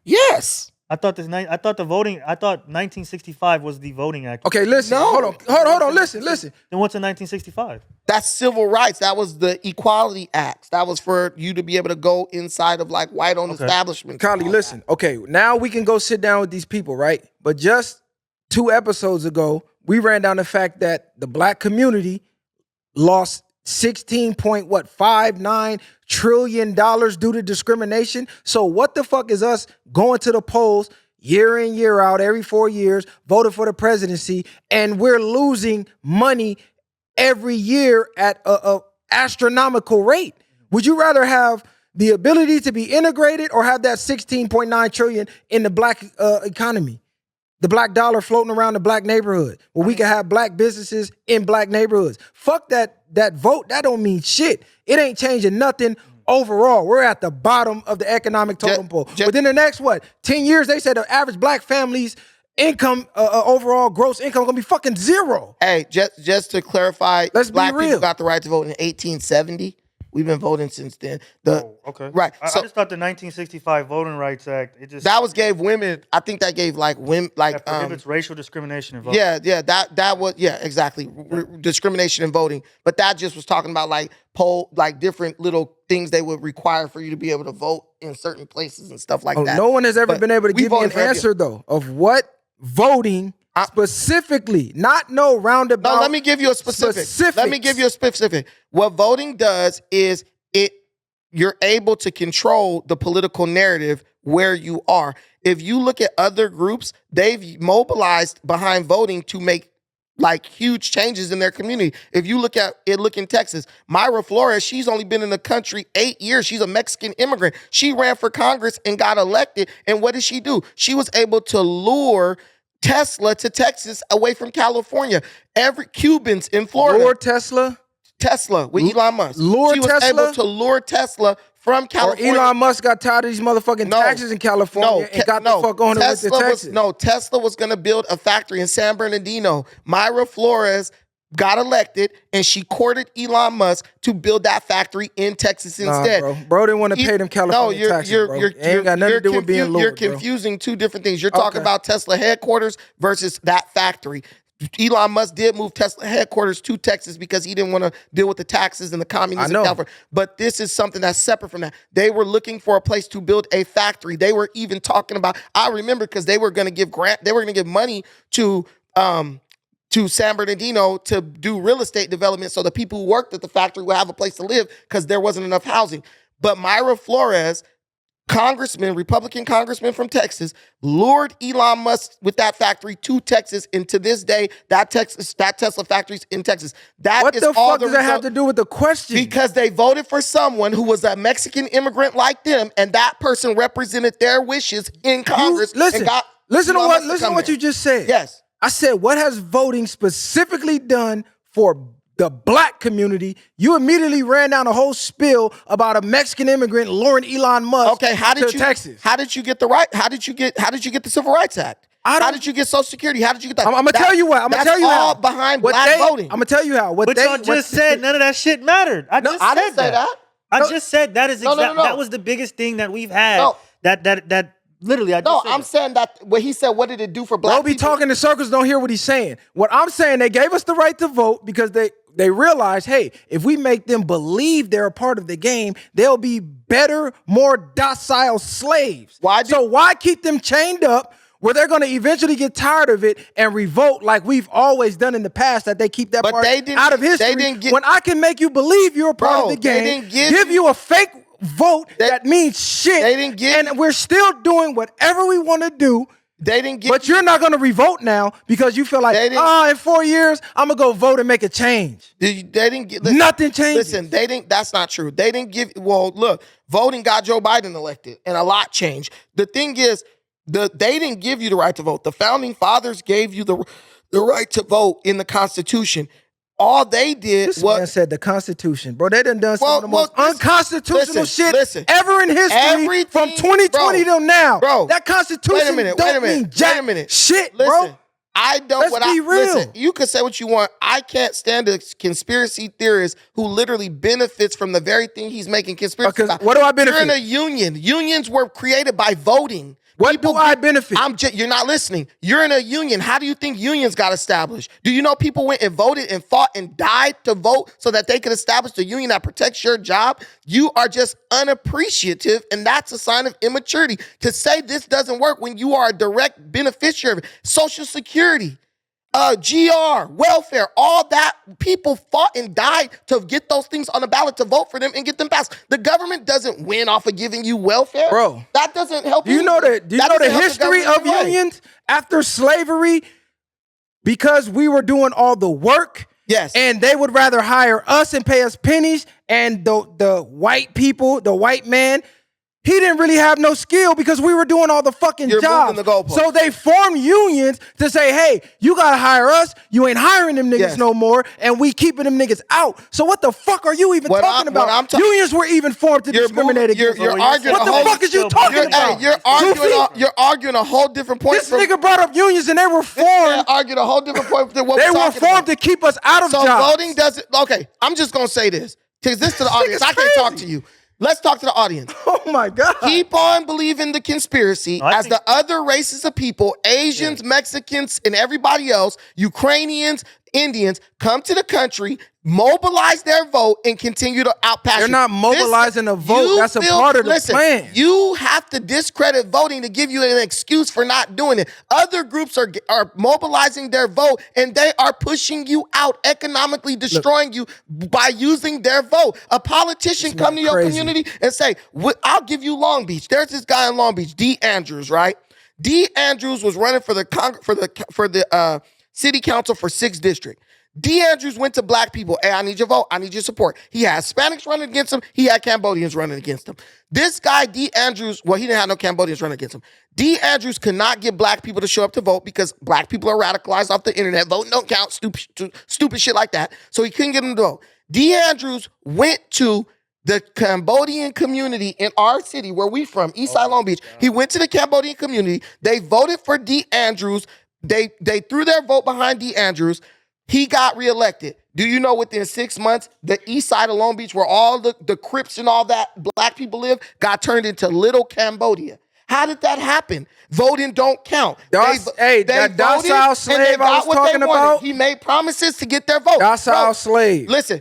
Yes. I thought 1965 was the voting act. Okay, listen. No. Hold on. Listen. Then what's in 1965? That's civil rights. That was the Equality Acts. That was for you to be able to go inside of like white-owned establishments. Cali, listen. Okay, now we can go sit down with these people, right? But just 2 episodes ago, we ran down the fact that the Black community lost $16.59 trillion due to discrimination. So what the fuck is us going to the polls year in, year out, every 4 years, voting for the presidency, and we're losing money every year at a astronomical rate? Would you rather have the ability to be integrated or have that 16.9 trillion in the Black economy? The Black dollar floating around the Black neighborhood where we can have Black businesses in Black neighborhoods. Fuck that vote. That don't mean shit. It ain't changing nothing overall. We're at the bottom of the economic totem pole. Within the next, 10 years, they said the average Black family's income, overall gross income, gonna be fucking 0. Hey, just to clarify, Let's Black be real. people got the right to vote in 1870. We've been voting since then. Okay. Right. I just thought the 1965 Voting Rights Act, gave women. I think that gave like women that prohibits racial discrimination in voting. Yeah. That was exactly discrimination in voting. But that just was talking about like different little things they would require for you to be able to vote in certain places and stuff like that. No one has ever been able to give me an answer though of what voting specifically, not no roundabout. No, let me give you a specific. Let me give you a specific. What voting does is you're able to control the political narrative where you are. If you look at other groups, they've mobilized behind voting to make like huge changes in their community. If you look in Texas, Myra Flores, she's only been in the country 8 years. She's a Mexican immigrant. She ran for Congress and got elected. And what did she do? She was able to lure Tesla to Texas away from California. Every Cubans in Florida. Lord Tesla with Elon Musk. Lord she was Tesla? able to lure Tesla from California. Or Elon Musk got tired of these motherfucking taxes in California and got the fuck on it with the Texas. Tesla was going to build a factory in San Bernardino. Myra Flores got elected, and she courted Elon Musk to build that factory in Texas instead. Bro didn't want to pay them California taxes, bro. Ain't got nothing to do with being Lord, You're confusing two different things. You're talking about Tesla headquarters versus that factory. Elon Musk did move Tesla headquarters to Texas because he didn't want to deal with the taxes and the communism in California. But this is something that's separate from that. They were looking for a place to build a factory. They were even talking about, I remember, because they were going to give money to San Bernardino to do real estate development so the people who worked at the factory would have a place to live because there wasn't enough housing. But Myra Flores, Republican congressman from Texas, lured Elon Musk with that factory to Texas, and to this day, that Tesla factory's in Texas. What the fuck does that have to do with the question? Because they voted for someone who was a Mexican immigrant like them, and that person represented their wishes in Congress. Listen to what you just said. Yes. I said, what has voting specifically done for the black community? You immediately ran down a whole spiel about a Mexican immigrant luring Elon Musk to Texas. How did you get the right? How did you get the Civil Rights Act? How did you get Social Security? How did you get that? I'm gonna tell you what. I'm gonna tell you how. how. All behind black voting. I'm gonna tell you how. But y'all just said none of that shit mattered. I didn't say that. I just said that is exactly that was the biggest thing that we've had. That literally, I'm saying that what he said, what did it do for black people? Don't be talking in circles, don't hear what he's saying. What I'm saying, they gave us the right to vote because they realized, hey, if we make them believe they're a part of the game, they'll be better, more docile slaves. So why keep them chained up where they're going to eventually get tired of it and revolt like we've always done in the past, that they keep that part out of history? When I can make you believe you're a part of the game, give you a fake vote that means shit, and we're still doing whatever we want to do. But you're not going to revolt now because you feel like, in 4 years, I'm going to go vote and make a change. Nothing changes. Listen, that's not true. They didn't give, look, voting got Joe Biden elected and a lot changed. The thing is, they didn't give you the right to vote. The founding fathers gave you the right to vote in the Constitution. All they did man said the Constitution. Bro, they done some of the most unconstitutional shit ever in history from 2020 till now. Bro, that Constitution don't mean jack shit, bro. Listen, Let's be real. Listen, you can say what you want. I can't stand a conspiracy theorist who literally benefits from the very thing he's making conspiracy about. What do I benefit? You're in a union. Unions were created by voting. What do I benefit? You're not listening. You're in a union. How do you think unions got established? Do you know people went and voted and fought and died to vote so that they could establish the union that protects your job? You are just unappreciative, and that's a sign of immaturity. To say this doesn't work when you are a direct beneficiary of it. Social Security, GR, welfare, all that, people fought and died to get those things on the ballot to vote for them and get them passed. The government doesn't win off of giving you welfare. Bro, that doesn't help you. Do you know the history of unions after slavery? Because we were doing all the work. Yes. And they would rather hire us and pay us pennies, and the white people, the white man, he didn't really have no skill because we were doing all the fucking jobs. The goalpost. So they formed unions to say, hey, you got to hire us. You ain't hiring them niggas no more, and we keeping them niggas out. So what the fuck are you even talking about? Unions were even formed to discriminate against. You're arguing what the fuck is you talking about? You're arguing a whole different point. This nigga brought up unions, and they were formed. Arguing a whole different point than what they were formed to keep us out of jobs. So voting doesn't. Okay, I'm just gonna say this because this to the audience. I can't talk to you. Let's talk to the audience. Oh my God. Keep on believing the conspiracy as the other races of people, Asians, Mexicans, and everybody else, Ukrainians, Indians, come to the country, mobilize their vote, and continue to outpass you. They're not mobilizing a vote. That's a part of the plan. You have to discredit voting to give you an excuse for not doing it. Other groups are mobilizing their vote, and they are pushing you out, economically destroying you by using their vote. A politician come to your community and say, I'll give you Long Beach. There's this guy in Long Beach, D. Andrews, right? D. Andrews was running for the city council for 6th district. D. Andrews went to black people. Hey, I need your vote. I need your support. He had Hispanics running against him. He had Cambodians running against him. This guy, D. Andrews, well, he didn't have no Cambodians running against him. D. Andrews could not get black people to show up to vote because black people are radicalized off the internet. Voting don't count, stupid shit like that. So he couldn't get them to vote. D. Andrews went to the Cambodian community in our city where we from, Eastside Long Beach. He went to the Cambodian community. They voted for D. Andrews. They threw their vote behind D. Andrews. He got reelected. Do you know within 6 months, the east side of Long Beach, where all the Crips and all that black people live, got turned into little Cambodia? How did that happen? Voting don't count. That's docile slave I was talking about. He made promises to get their vote. Docile slave. Listen,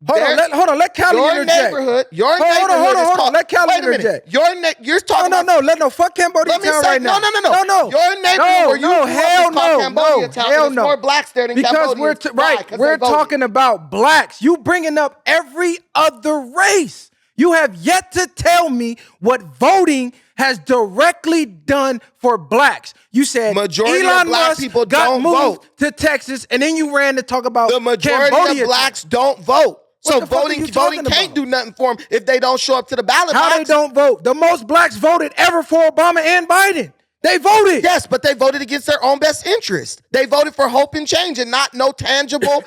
Hold on. Let Cali interject. Your neighborhood is called. Let Cali interject. You're talking. No. Fuck Cambodia town right now. No. Your neighborhood where you grew up is called Cambodia town. There's more blacks there than Cambodians. Because we're talking about blacks. You bringing up every other race. You have yet to tell me what voting has directly done for blacks. You said majority Elon of black Musk people got don't moved vote to Texas, and then you ran to talk about the majority Cambodia. of blacks don't vote. So voting can't about? do nothing for them if they don't show up to the ballot box. How they don't vote? The most blacks voted ever for Obama and Biden. They voted. Yes, but they voted against their own best interest. They voted for hope and change and not no tangible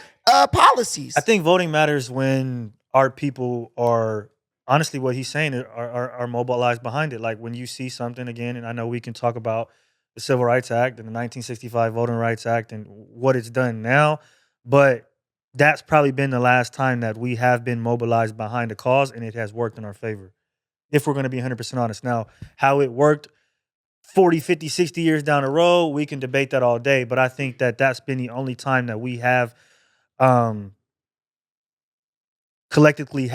policies. I think voting matters when our people are, honestly, what he's saying are mobilized behind it. Like when you see something again, and I know we can talk about the Civil Rights Act and the 1965 Voting Rights Act and what it's done now, but that's probably been the last time that we have been mobilized behind a cause, and it has worked in our favor, if we're going to be 100% honest. Now, how it worked 40, 50, 60 years down the road, we can debate that all day, but I think that that's been the only time that we have collectively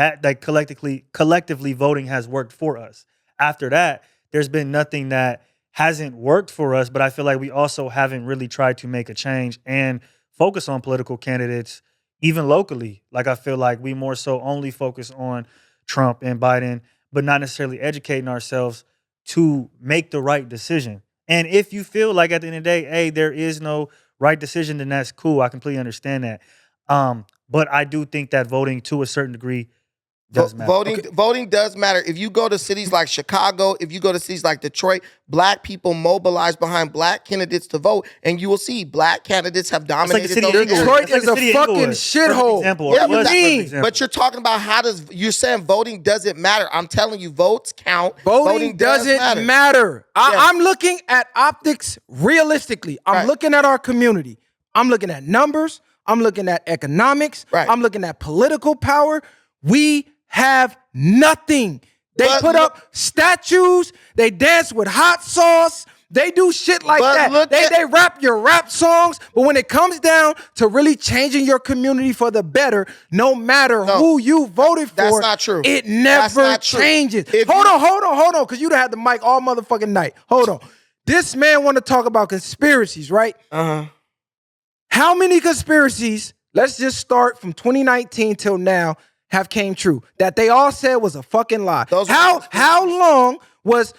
voting has worked for us. After that, there's been nothing that hasn't worked for us, but I feel like we also haven't really tried to make a change and focus on political candidates, even locally. Like I feel like we more so only focus on Trump and Biden, but not necessarily educating ourselves to make the right decision. And if you feel like at the end of the day, hey, there is no right decision, then that's cool. I completely understand that. But I do think that voting to a certain degree does matter. Voting does matter. If you go to cities like Chicago, if you go to cities like Detroit, black people mobilize behind black candidates to vote, and you will see black candidates have dominated. Detroit is a fucking shithole. But you're talking about you're saying voting doesn't matter. I'm telling you, votes count. Voting doesn't matter. I'm looking at optics realistically. I'm looking at our community. I'm looking at numbers. I'm looking at economics. I'm looking at political power. We have nothing. They put up statues. They dance with hot sauce. They do shit like that. They rap your rap songs. But when it comes down to really changing your community for the better, no matter who you voted for, that's not true. It never changes. Hold on, because you'd have had the mic all motherfucking night. Hold on. This man want to talk about conspiracies, right? Uh-huh. How many conspiracies, let's just start from 2019 till now, have came true that they all said was a fucking lie? How long was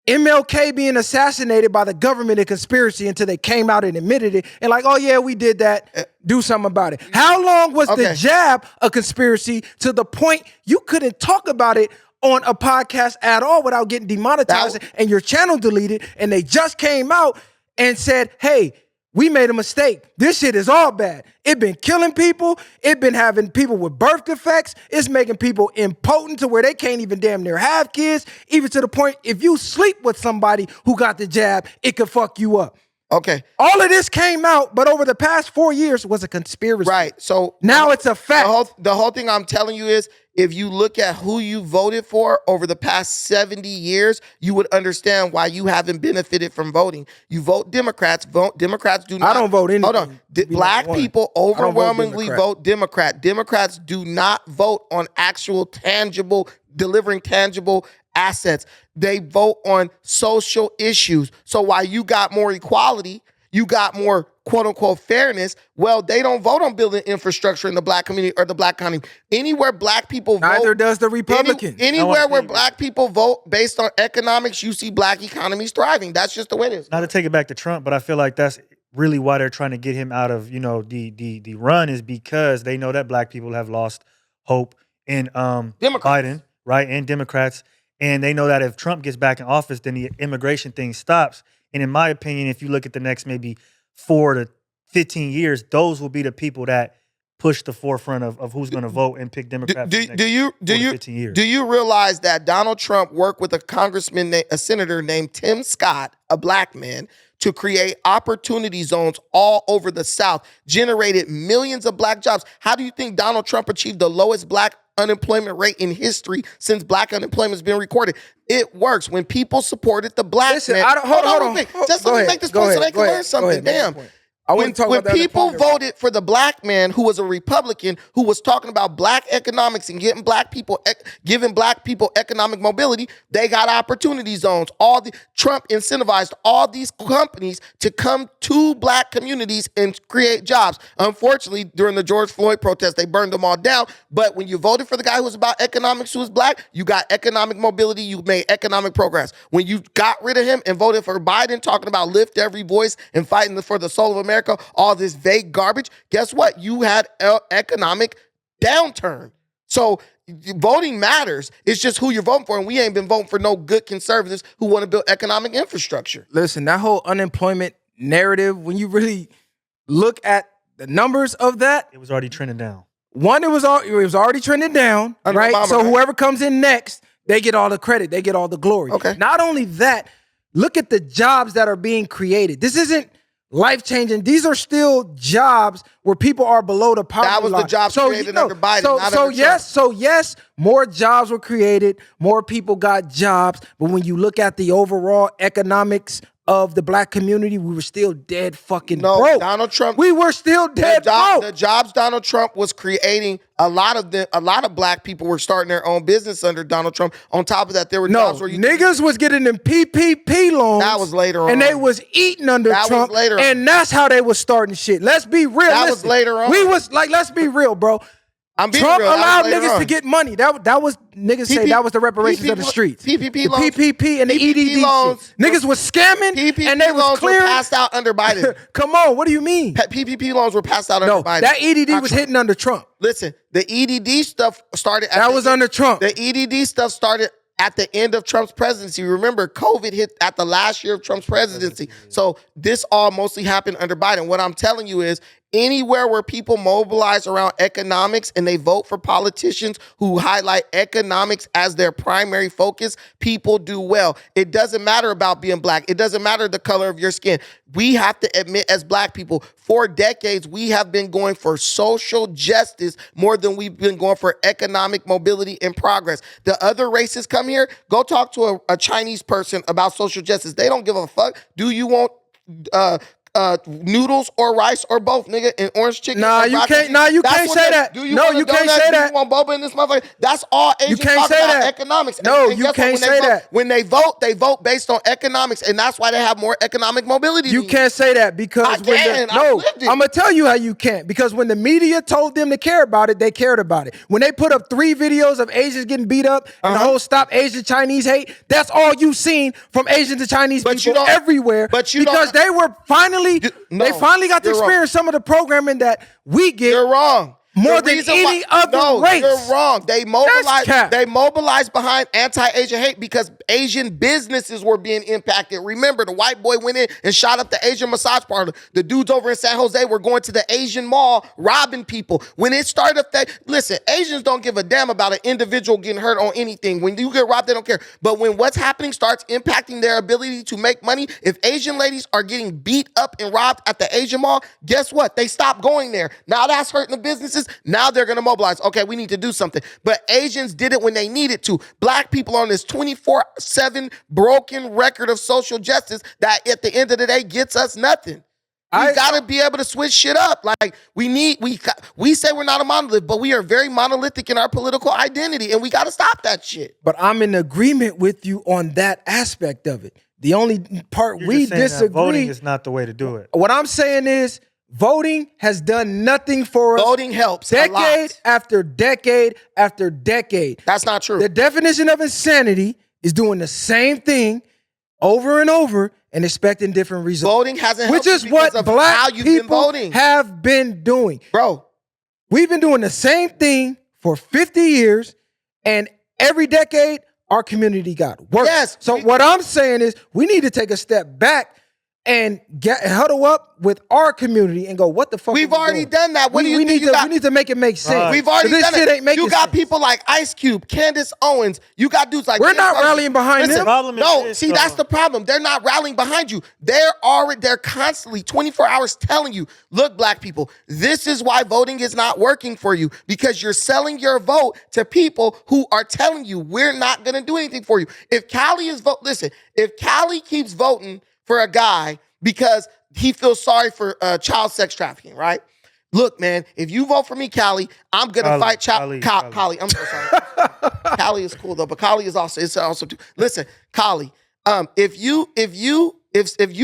MLK being assassinated by the government a conspiracy until they came out and admitted it and like, oh yeah, we did that, do something about it? How long was the jab a conspiracy to the point you couldn't talk about it on a podcast at all without getting demonetized and your channel deleted, and they just came out and said, hey, we made a mistake. This shit is all bad. It been killing people. It been having people with birth defects. It's making people impotent to where they can't even damn near have kids. Even to the point, if you sleep with somebody who got the jab, it could fuck you up. Okay. All of this came out, but over the past 4 years was a conspiracy. Right. So now it's a fact. The whole thing I'm telling you is, if you look at who you voted for over the past 70 years, you would understand why you haven't benefited from voting. You vote Democrats. Democrats do not. I don't vote anything. Hold on. Black people overwhelmingly vote Democrat. Democrats do not vote on actual delivering tangible assets. They vote on social issues. So while you got more equality, you got more quote unquote fairness. Well, they don't vote on building infrastructure in the black community or the black economy. Anywhere black people vote. Neither does the Republican. Anywhere where black people vote based on economics, you see black economies thriving. That's just the way it is. Not to take it back to Trump, but I feel like that's really why they're trying to get him out of, the run is because they know that black people have lost hope in Biden, right, and Democrats. And they know that if Trump gets back in office, then the immigration thing stops. And in my opinion, if you look at the next maybe 4 to 15 years, those will be the people that push the forefront of who's going to vote and pick Democrats. Do you realize that Donald Trump worked with a senator named Tim Scott, a black man, to create opportunity zones all over the South, generated millions of black jobs? How do you think Donald Trump achieved the lowest black unemployment rate in history since black unemployment has been recorded? It works. When people supported the black man. Hold on. Just let me make this point so they can learn something. Damn. When people voted for the black man who was a Republican, who was talking about black economics and giving black people economic mobility, they got opportunity zones. Trump incentivized all these companies to come to black communities and create jobs. Unfortunately, during the George Floyd protest, they burned them all down. But when you voted for the guy who was about economics, who was black, you got economic mobility, you made economic progress. When you got rid of him and voted for Biden, talking about lift every voice and fighting for the soul of America, all this vague garbage, guess what? You had an economic downturn. So voting matters. It's just who you're voting for, and we ain't been voting for no good conservatives who want to build economic infrastructure. Listen, that whole unemployment narrative, when you really look at the numbers of that, it was already trending down. One, it was already trending down, right? Obama, so right? whoever comes in next, they get all the credit, they get all the glory. Okay. Not only that, look at the jobs that are being created. This isn't life-changing. These are still jobs where people are below the poverty line. That was the jobs created under Biden, not under Trump. So yes, more jobs were created, more people got jobs, but when you look at the overall economics of the black community, we were still dead fucking broke. Donald Trump. We were still dead broke. The jobs Donald Trump was creating, a lot of black people were starting their own business under Donald Trump. On top of that, there were jobs where niggas was getting them PPP loans. That was later on. And they was eating under Trump. That was later on. And that's how they was starting shit. Let's be real. That was later on. We was like, let's be real, bro. Trump allowed niggas to get money. That was niggas say that was the reparations of the streets. PPP loans, PPP and the EDD loans, shit. Niggas was scamming and they was clearing. Were passed out under Biden. Come on, what do you mean? PPP loans were passed out under Biden. That EDD was hitting under Trump. Listen, the EDD stuff started. That was under Trump. The EDD stuff started at the end of Trump's presidency. Remember, COVID hit at the last year of Trump's presidency. So this all mostly happened under Biden. What I'm telling you is, anywhere where people mobilize around economics and they vote for politicians who highlight economics as their primary focus, people do well. It doesn't matter about being black. It doesn't matter the color of your skin. We have to admit, as black people, for decades, we have been going for social justice more than we've been going for economic mobility and progress. The other races come here, go talk to a Chinese person about social justice. They don't give a fuck. Do you want noodles or rice or both, nigga, and orange chicken? Nah, you can't. Nah, you can't say that. No, you can't say that. You want boba in this motherfucker? That's all Asians talk about, economics. No, you can't say that. When they vote based on economics, and that's why they have more economic mobility. You can't say that because I'm gonna tell you how you can't. Because when the media told them to care about it, they cared about it. When they put up 3 videos of Asians getting beat up and the whole "Stop Asian Chinese Hate," that's all you've seen from Asian to Chinese people everywhere. Because they were finally. They finally got to experience some of the programming that we get. You're wrong. More than any other race. You're wrong. They mobilized behind anti-Asian hate because Asian businesses were being impacted. Remember, the white boy went in and shot up the Asian massage parlor. The dudes over in San Jose were going to the Asian mall, robbing people. When it started, listen, Asians don't give a damn about an individual getting hurt on anything. When you get robbed, they don't care. But when what's happening starts impacting their ability to make money, if Asian ladies are getting beat up and robbed at the Asian mall, guess what? They stop going there. Now that's hurting the businesses. Now they're going to mobilize. Okay, we need to do something. But Asians did it when they needed to. Black people on this 24/7 broken record of social justice that at the end of the day gets us nothing. We got to be able to switch shit up. Like we say we're not a monolith, but we are very monolithic in our political identity, and we got to stop that shit. But I'm in agreement with you on that aspect of it. The only part we disagree. Voting is not the way to do it. What I'm saying is, voting has done nothing for us. Voting helps decade after decade after decade. That's not true. The definition of insanity is doing the same thing over and over and expecting different results. Voting hasn't helped which is you because what of black how you've been people voting. have been doing. Bro, We've been doing the same thing for 50 years, and every decade, our community got worse. Yes. So what I'm saying is we need to take a step back and huddle up with our community and go, what the fuck? we've are we already doing? done that. What do you we think need you to got? we need to make it make sense. Right. We've already this done shit it. ain't making You got sense. people like Ice Cube, Candace Owens. You got dudes like We're Jim not Croce. rallying behind Listen, them. Problem is No, this, see, though. that's the problem. They're not rallying behind you. They're constantly 24 hours telling you, look, black people, this is why voting is not working for you, because you're selling your vote to people who are telling you we're not going to do anything for you. If Cali if Cali keeps voting for a guy because he feels sorry for child sex trafficking, right? Look, man, if you vote for me, Cali, I'm gonna fight Cali. Cali. I'm so sorry. Cali is cool though, but Cali is also too. Listen, Cali, if you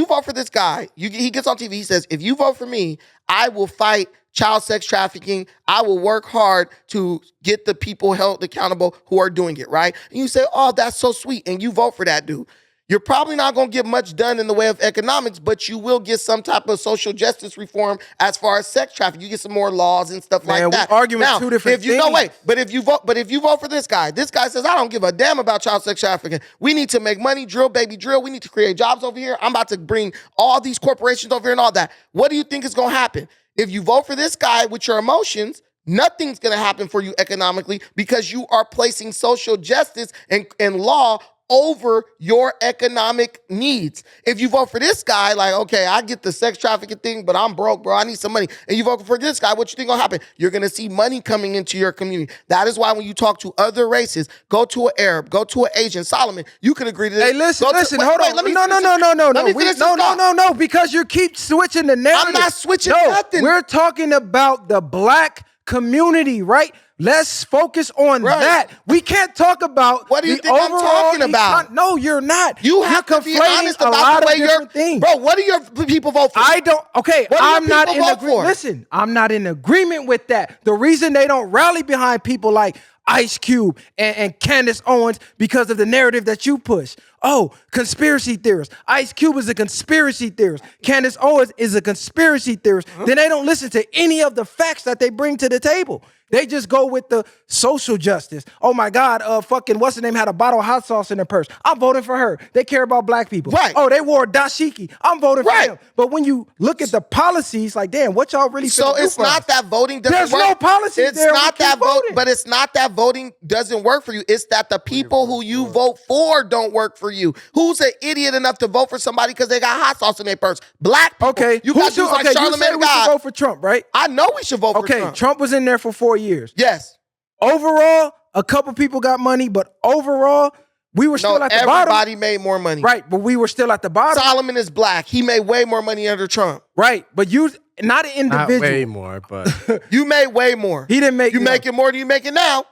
vote for this guy, he gets on TV. He says, if you vote for me, I will fight child sex trafficking. I will work hard to get the people held accountable who are doing it, right? And you say, oh, that's so sweet, and you vote for that dude. You're probably not going to get much done in the way of economics, but you will get some type of social justice reform as far as sex trafficking. You get some more laws and stuff like that. we're arguing now, two different if you, No, things. wait. But if you vote for this guy says, I don't give a damn about child sex trafficking. We need to make money, drill, baby, drill. We need to create jobs over here. I'm about to bring all these corporations over here and all that. What do you think is going to happen? If you vote for this guy with your emotions, nothing's going to happen for you economically because you are placing social justice and law over your economic needs. If you vote for this guy, like, okay, I get the sex trafficking thing, but I'm broke, bro. I need some money. And you vote for this guy, what you think gonna happen? You're gonna see money coming into your community. That is why when you talk to other races, go to an Arab, go to an Asian, Solomon, you can agree to this. Hey, listen, hold on. Let me No, finish this thought. no, because you keep switching the narrative. I'm not switching No, nothing. We're talking about the black community, right? Let's focus on Right. that. We can't talk about What do you the think I'm overall talking about? No, you're not. You You're have to be conflating honest a about lot the way of you're. different things. Bro, what do your people vote for? I don't. Okay, What do your I'm not people in vote agreement. for? Listen, I'm not in agreement with that. The reason they don't rally behind people like Ice Cube and Candace Owens because of the narrative that you push. Oh, conspiracy theorists. Ice Cube is a conspiracy theorist. Candace Owens is a conspiracy theorist. Then they don't listen to any of the facts that they bring to the table. They just go with the social justice. Oh my God, fucking what's the name had a bottle of hot sauce in her purse. I'm voting for her. They care about black people. Right. Oh, they wore dashiki. I'm voting for Right. them. But when you look at the policies, like, damn, what y'all really So finna do it's for not us? that voting doesn't There's work. no policy It's there. not We that keep vote, voting. but it's not that voting doesn't work for you. It's that the people who you vote for don't work for you. Who's an idiot enough to vote for somebody because they got hot sauce in their purse? Black people. Okay, You who got should- dudes like okay, you Charlamagne said we should God. vote for Trump, right? I know we should vote for Okay, Trump. Trump was in there for 4 years. Yes. Overall, a couple people got money, but overall, we were still No, at the bottom. everybody made more money. Right, but we were still at the bottom. Solomon is black. He made way more money under Trump. Right, but you, not an Not individual. way more, but You made way more. He didn't make You making more than you making now.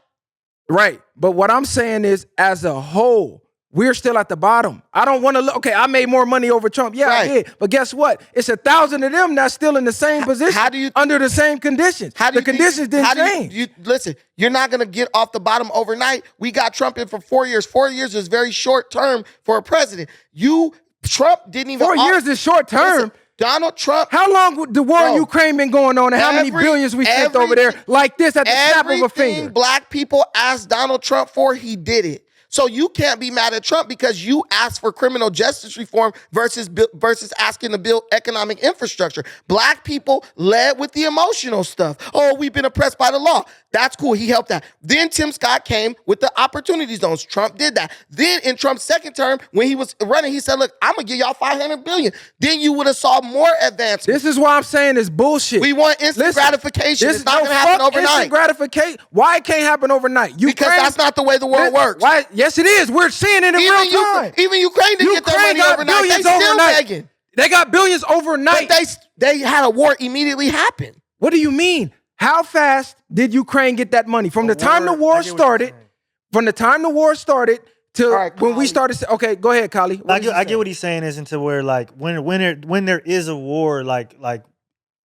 Right, but what I'm saying is, as a whole, we're still at the bottom. I don't want to look. Okay, I made more money over Trump. Yeah, Right. I did. But guess what? It's 1,000 of them that's still in the same position. how do you- under the same conditions? How do The you think- conditions didn't how do you- change. You listen, you're not gonna get off the bottom overnight. We got Trump in for 4 years. 4 years is very short term for a president. Trump didn't even 4 years is short term. Listen, Donald Trump. How long would the war in Bro, Ukraine been going on, and how many billions we spent over there like this at the snap of a Everything finger? black people asked Donald Trump for, he did it. So you can't be mad at Trump because you asked for criminal justice reform versus asking to build economic infrastructure. Black people led with the emotional stuff. Oh, we've been oppressed by the law. That's cool. He helped that. Then Tim Scott came with the opportunity zones. Trump did that. Then in Trump's second term, when he was running, he said, look, I'm going to give y'all $500 billion. Then you would have saw more advancements. This is why I'm saying it's bullshit. We want instant gratification. It's not going to happen overnight. Instant gratification. Why it can't happen overnight? Because that's not the way the world works. Why? Yes, it is. We're seeing it in real time. Even Ukraine didn't get their money got overnight. They billions still overnight. begging. They got billions overnight. But they had a war immediately happen. What do you mean? How fast did Ukraine get that money? From the time the war started, from the time the war started to right, when we started. Okay, go ahead, Cali. I get what he's saying is into where like when there is a war, like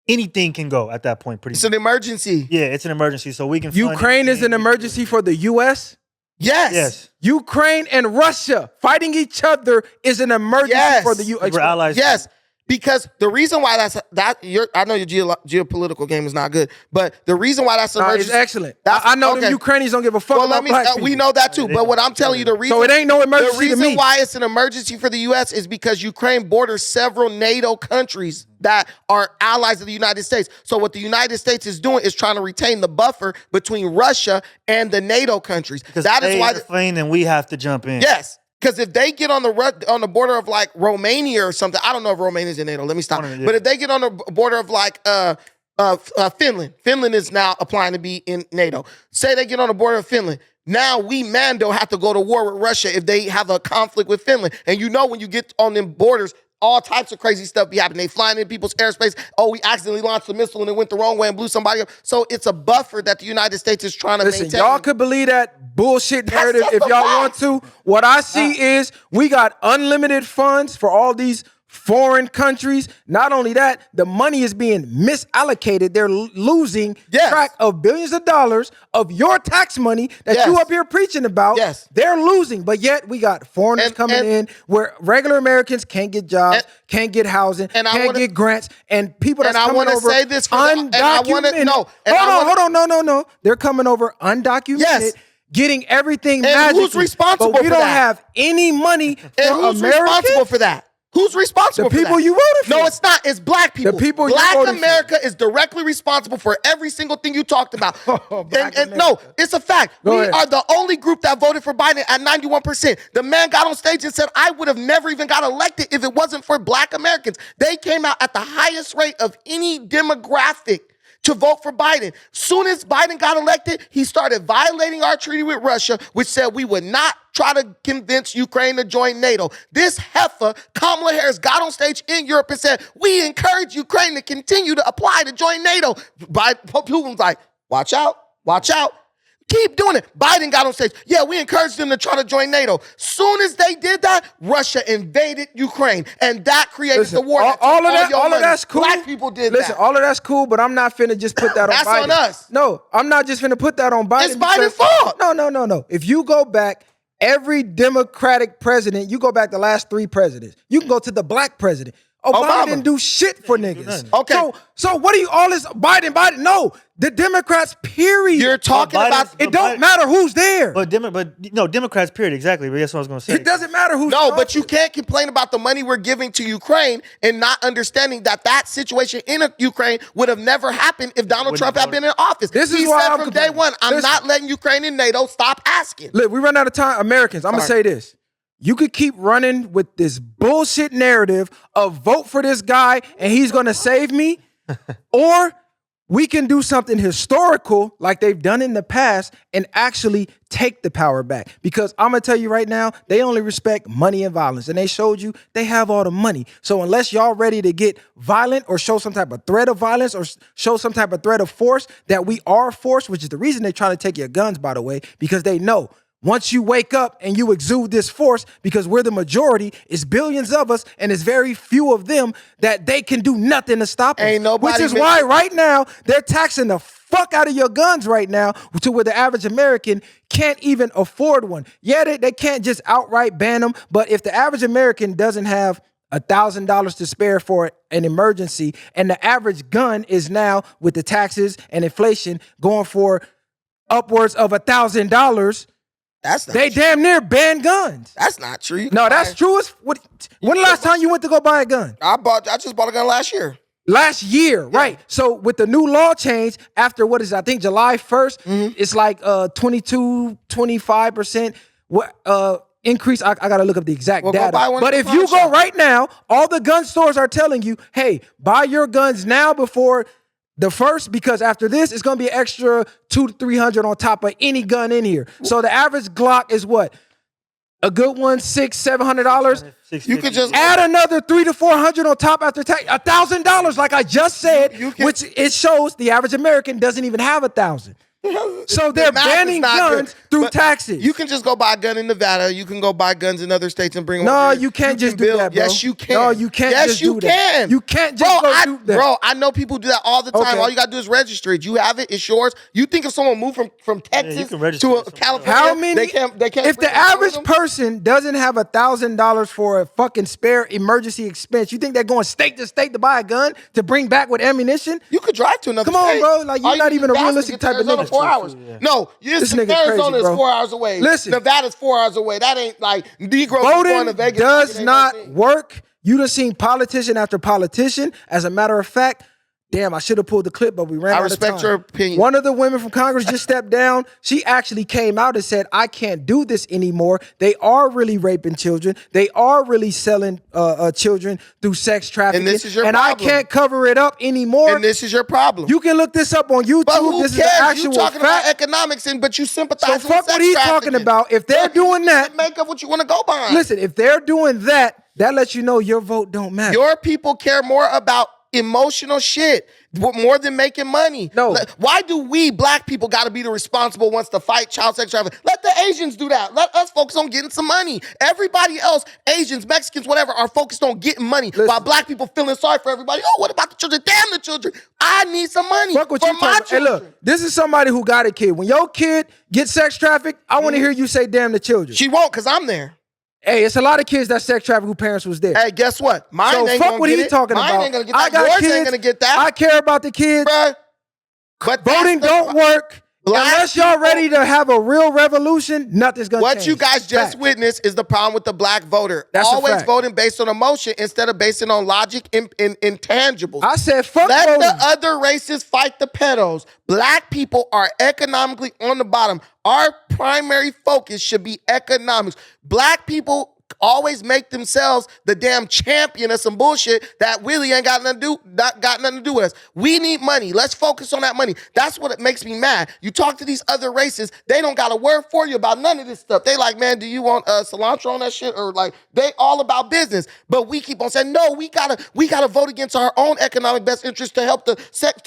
anything can go at that point. It's an emergency. Yeah, it's an emergency, so we can. Ukraine is an emergency for the U.S. Yes. Ukraine and Russia fighting each other is an emergency for the U.S. We're allies. Yes. Because the reason why I know your geopolitical game is not good, but the reason why that's emergency, it's excellent. I know the Ukrainians don't give a fuck about black people. we know that too. But what I'm telling you, the reason so it ain't no emergency the to me. reason why it's an emergency for the U.S. is because Ukraine borders several NATO countries that are allies of the United States. So what the United States is doing is trying to retain the buffer between Russia and the NATO countries. Because that is why then we have to jump in. Yes. Because if they get on the border of like Romania or something, I don't know if Romania's in NATO. Let me stop. But if they get on the border of like Finland is now applying to be in NATO. Say they get on the border of Finland. Now we Mando have to go to war with Russia if they have a conflict with Finland. And you know when you get on them borders, all types of crazy stuff be happening. They flying in people's airspace. Oh, we accidentally launched a missile and it went the wrong way and blew somebody up. So it's a buffer that the United States is trying to maintain. Y'all could believe that bullshit narrative if y'all want to. What I see is we got unlimited funds for all these foreign countries. Not only that, the money is being misallocated. They're losing track of billions of dollars of your tax money that you up here preaching about. Yes. They're losing, but yet we got foreigners coming in where regular Americans can't get jobs, can't get housing, can't get grants, and people that's coming over say this for undocumented. Hold on, no. They're coming over undocumented. Yes. Getting everything and magically. Who's responsible but we for don't that? have any money for and who's Americans? responsible for that? Who's responsible for that? The people you voted for. No, it's not. It's black people. The people Black you voted America is directly responsible for every single thing you talked about. and no, it's a fact. Go we ahead. are the only group that voted for Biden at 91%. The man got on stage and said, I would have never even got elected if it wasn't for black Americans. They came out at the highest rate of any demographic to vote for Biden. Soon as Biden got elected, he started violating our treaty with Russia, which said we would not try to convince Ukraine to join NATO. This heifer, Kamala Harris, got on stage in Europe and said, we encourage Ukraine to continue to apply to join NATO. Putin's like, watch out, watch out. Keep doing it. Biden got on stage. Yeah, we encouraged them to try to join NATO. Soon as they did that, Russia invaded Ukraine, and that created the war. All of that's cool. Black people did that. Listen, all of that's cool, but I'm not finna just put that on Biden. That's on us. No, I'm not just finna put that on Biden. It's Biden's fault. No. If you go back, every Democratic president, you go back the last 3 presidents. You can go to the black president. Obama didn't do shit for niggas. Okay. So what are you all this Biden? No, the Democrats, period. You're talking about it don't matter who's there. But Democrats, period, exactly. But that's what I was going to say. It doesn't matter who's No, but you can't complain about the money we're giving to Ukraine and not understanding that situation in Ukraine would have never happened if Donald Trump had been in office. This is he why said I'm from day one, I'm not letting Ukraine in NATO. Stop asking. Look, we run out of time. Americans, I'm going to say this. You could keep running with this bullshit narrative of vote for this guy and he's going to save me, or we can do something historical like they've done in the past and actually take the power back. Because I'm going to tell you right now, they only respect money and violence. And they showed you they have all the money. So unless y'all ready to get violent or show some type of threat of violence or show some type of threat of force, that we are force, which is the reason they're trying to take your guns, by the way, because they know once you wake up and you exude this force, because we're the majority, it's billions of us and it's very few of them, that they can do nothing to stop us. Ain't nobody Which is why right now they're taxing the fuck out of your guns right now to where the average American can't even afford one. Yeah, they can't just outright ban them, but if the average American doesn't have $1,000 to spare for an emergency and the average gun is now with the taxes and inflation going for upwards of $1,000, they damn near ban guns. That's not true. No, that's true. When the last time you went to go buy a gun? I just bought a gun last year. Last year, right. So with the new law change, after I think July 1st, it's like 25% increase. I got to look up the exact data. But if you go right now, all the gun stores are telling you, hey, buy your guns now before the first, because after this, it's going to be an extra $200 to $300 on top of any gun in here. So the average Glock is what? A good one, $600-$700. You could just add another $300 to $400 on top after tax. $1,000, like I just said, which it shows the average American doesn't even have $1,000. So they're banning guns through taxes. You can just go buy a gun in Nevada. You can go buy guns in other states and bring them. No, over here. you can't just do that, bro. Yes, you can. No, you can't. Yes, just you do can. That. You can't just go do that, bro. I know people do that all the time. Okay. All you gotta do is register it. You have it. It's yours. You think if someone moved from Texas to California, how many? They can't. If the average person doesn't have $1,000 for a fucking spare emergency expense, you think they're going state to state to buy a gun to bring back with ammunition? You could drive to another. Come on, state. bro. Like you're not even a realistic type of nigga. 4 hours. No, This nigga Arizona crazy, is 4 hours away. Listen, Nevada's 4 hours away. That ain't like Negroes going to voting Vegas. does not work. You done seen politician after politician. As a matter of fact, damn, I should have pulled the clip, but we ran out of time. I respect your opinion. One of the women from Congress just stepped down. She actually came out and said, I can't do this anymore. They are really raping children. They are really selling children through sex trafficking. And this is your problem. I can't cover it up anymore. And this is your problem. You can look this up on YouTube. But who this cares? is an actual You talking fact. about economics, but you sympathize So with fuck sex what he's trafficking. talking about. If they're doing that, make up what you want to go behind. listen, if they're doing that, that lets you know your vote don't matter. Your people care more about emotional shit more than making money. No. Why do we black people got to be the responsible ones to fight child sex trafficking? Let the Asians do that. Let us focus on getting some money. Everybody else, Asians, Mexicans, whatever, are focused on getting money. Listen. While black people feeling sorry for everybody. Oh, what about the children? Damn the children. I need some money Fuck what for you my talking about. Hey, children. look, this is somebody who got a kid. When your kid gets sex trafficked, I want to hear you say damn the children. She won't because I'm there. Hey, it's a lot of kids that sex trafficked who parents was there. Hey, guess what? Mine So ain't fuck gonna what get he it. talking Mine about. ain't gonna get I that. got Yours kids. ain't gonna get that. I care about the kids. Bruh. But Voting don't work. Black Unless y'all people- ready to have a real revolution, nothing's gonna change. What you guys just Fact. witnessed is the problem with the black voter. That's a Always fact. voting based on emotion instead of basing on logic and intangibles. I said fuck Let voting. the other races fight the pedos. Black people are economically on the bottom. Our primary focus should be economics. Black people always make themselves the damn champion of some bullshit that really ain't got nothing to do with us. We need money. Let's focus on that money. That's what it makes me mad. You talk to these other races, they don't got a word for you about none of this stuff. They like, man, do you want cilantro on that shit? Or like, they all about business. But we keep on saying, no, we gotta vote against our own economic best interest to help to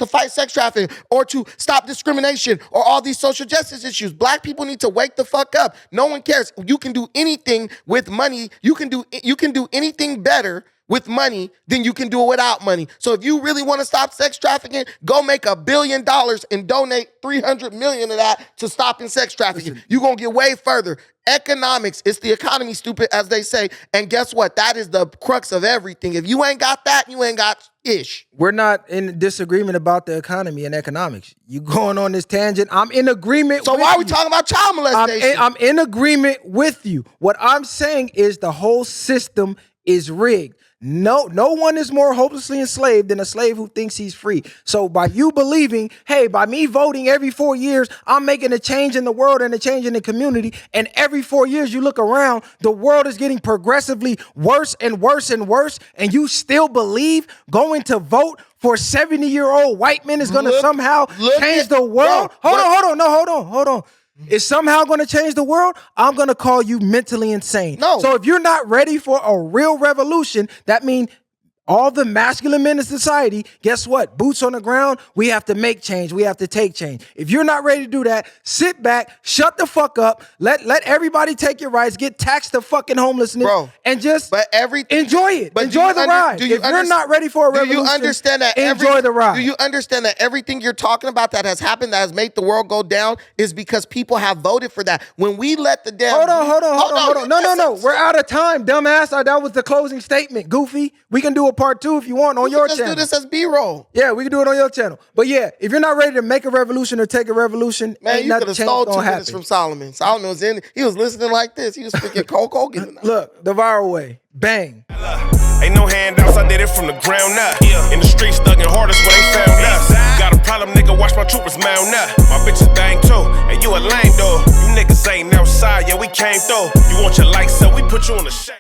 fight sex trafficking or to stop discrimination or all these social justice issues. Black people need to wake the fuck up. No one cares. You can do anything with money. You can do anything better with money than you can do it without money. So if you really want to stop sex trafficking, go make $1 billion and donate 300 million of that to stopping sex trafficking. You're going to get way further. Economics, it's the economy, stupid, as they say. And guess what? That is the crux of everything. If you ain't got that, you ain't got ish. We're not in disagreement about the economy and economics. You going on this tangent. I'm in agreement So with why are we you. talking about child molestation? I'm in agreement with you. What I'm saying is the whole system is rigged. No one is more hopelessly enslaved than a slave who thinks he's free. So by you believing, hey, by me voting every 4 years, I'm making a change in the world and a change in the community. And every 4 years you look around, the world is getting progressively worse and worse and worse. And you still believe going to vote for 70-year-old white men is going to somehow change the world? Hold on. Is somehow going to change the world? I'm going to call you mentally insane. No. So if you're not ready for a real revolution, that means all the masculine men in society, guess what? Boots on the ground, we have to make change. We have to take change. If you're not ready to do that, sit back, shut the fuck up, let everybody take your rights, get taxed to fucking homelessness, Bro, and just enjoy it. But Enjoy the ride. If you're not ready for a revolution, do you understand that enjoy the ride. Do you understand that everything you're talking about that has happened, that has made the world go down, is because people have voted for that? When we let the damn... Hold on. No. We're out of time, dumbass. That was the closing statement, goofy. We can do a part 2 if you want on your channel. Let's do this as B-roll. Yeah, we can do it on your channel. But yeah, if you're not ready to make a revolution or take a revolution, Man, ain't you could nothing have change stole gonna 2 minutes happen. from Solomon. Solomon was he was listening like this. He was speaking Cold Hogan. Look, the viral way. Bang. Ain't no handouts, I did it from the ground up. In the streets, thugging hardest where they found us. Got a problem, nigga, watch my troopers mount up. My bitches bang too, and you a lame though. You niggas ain't outside, yeah, we came through. You want your lights up, we put you on the shade.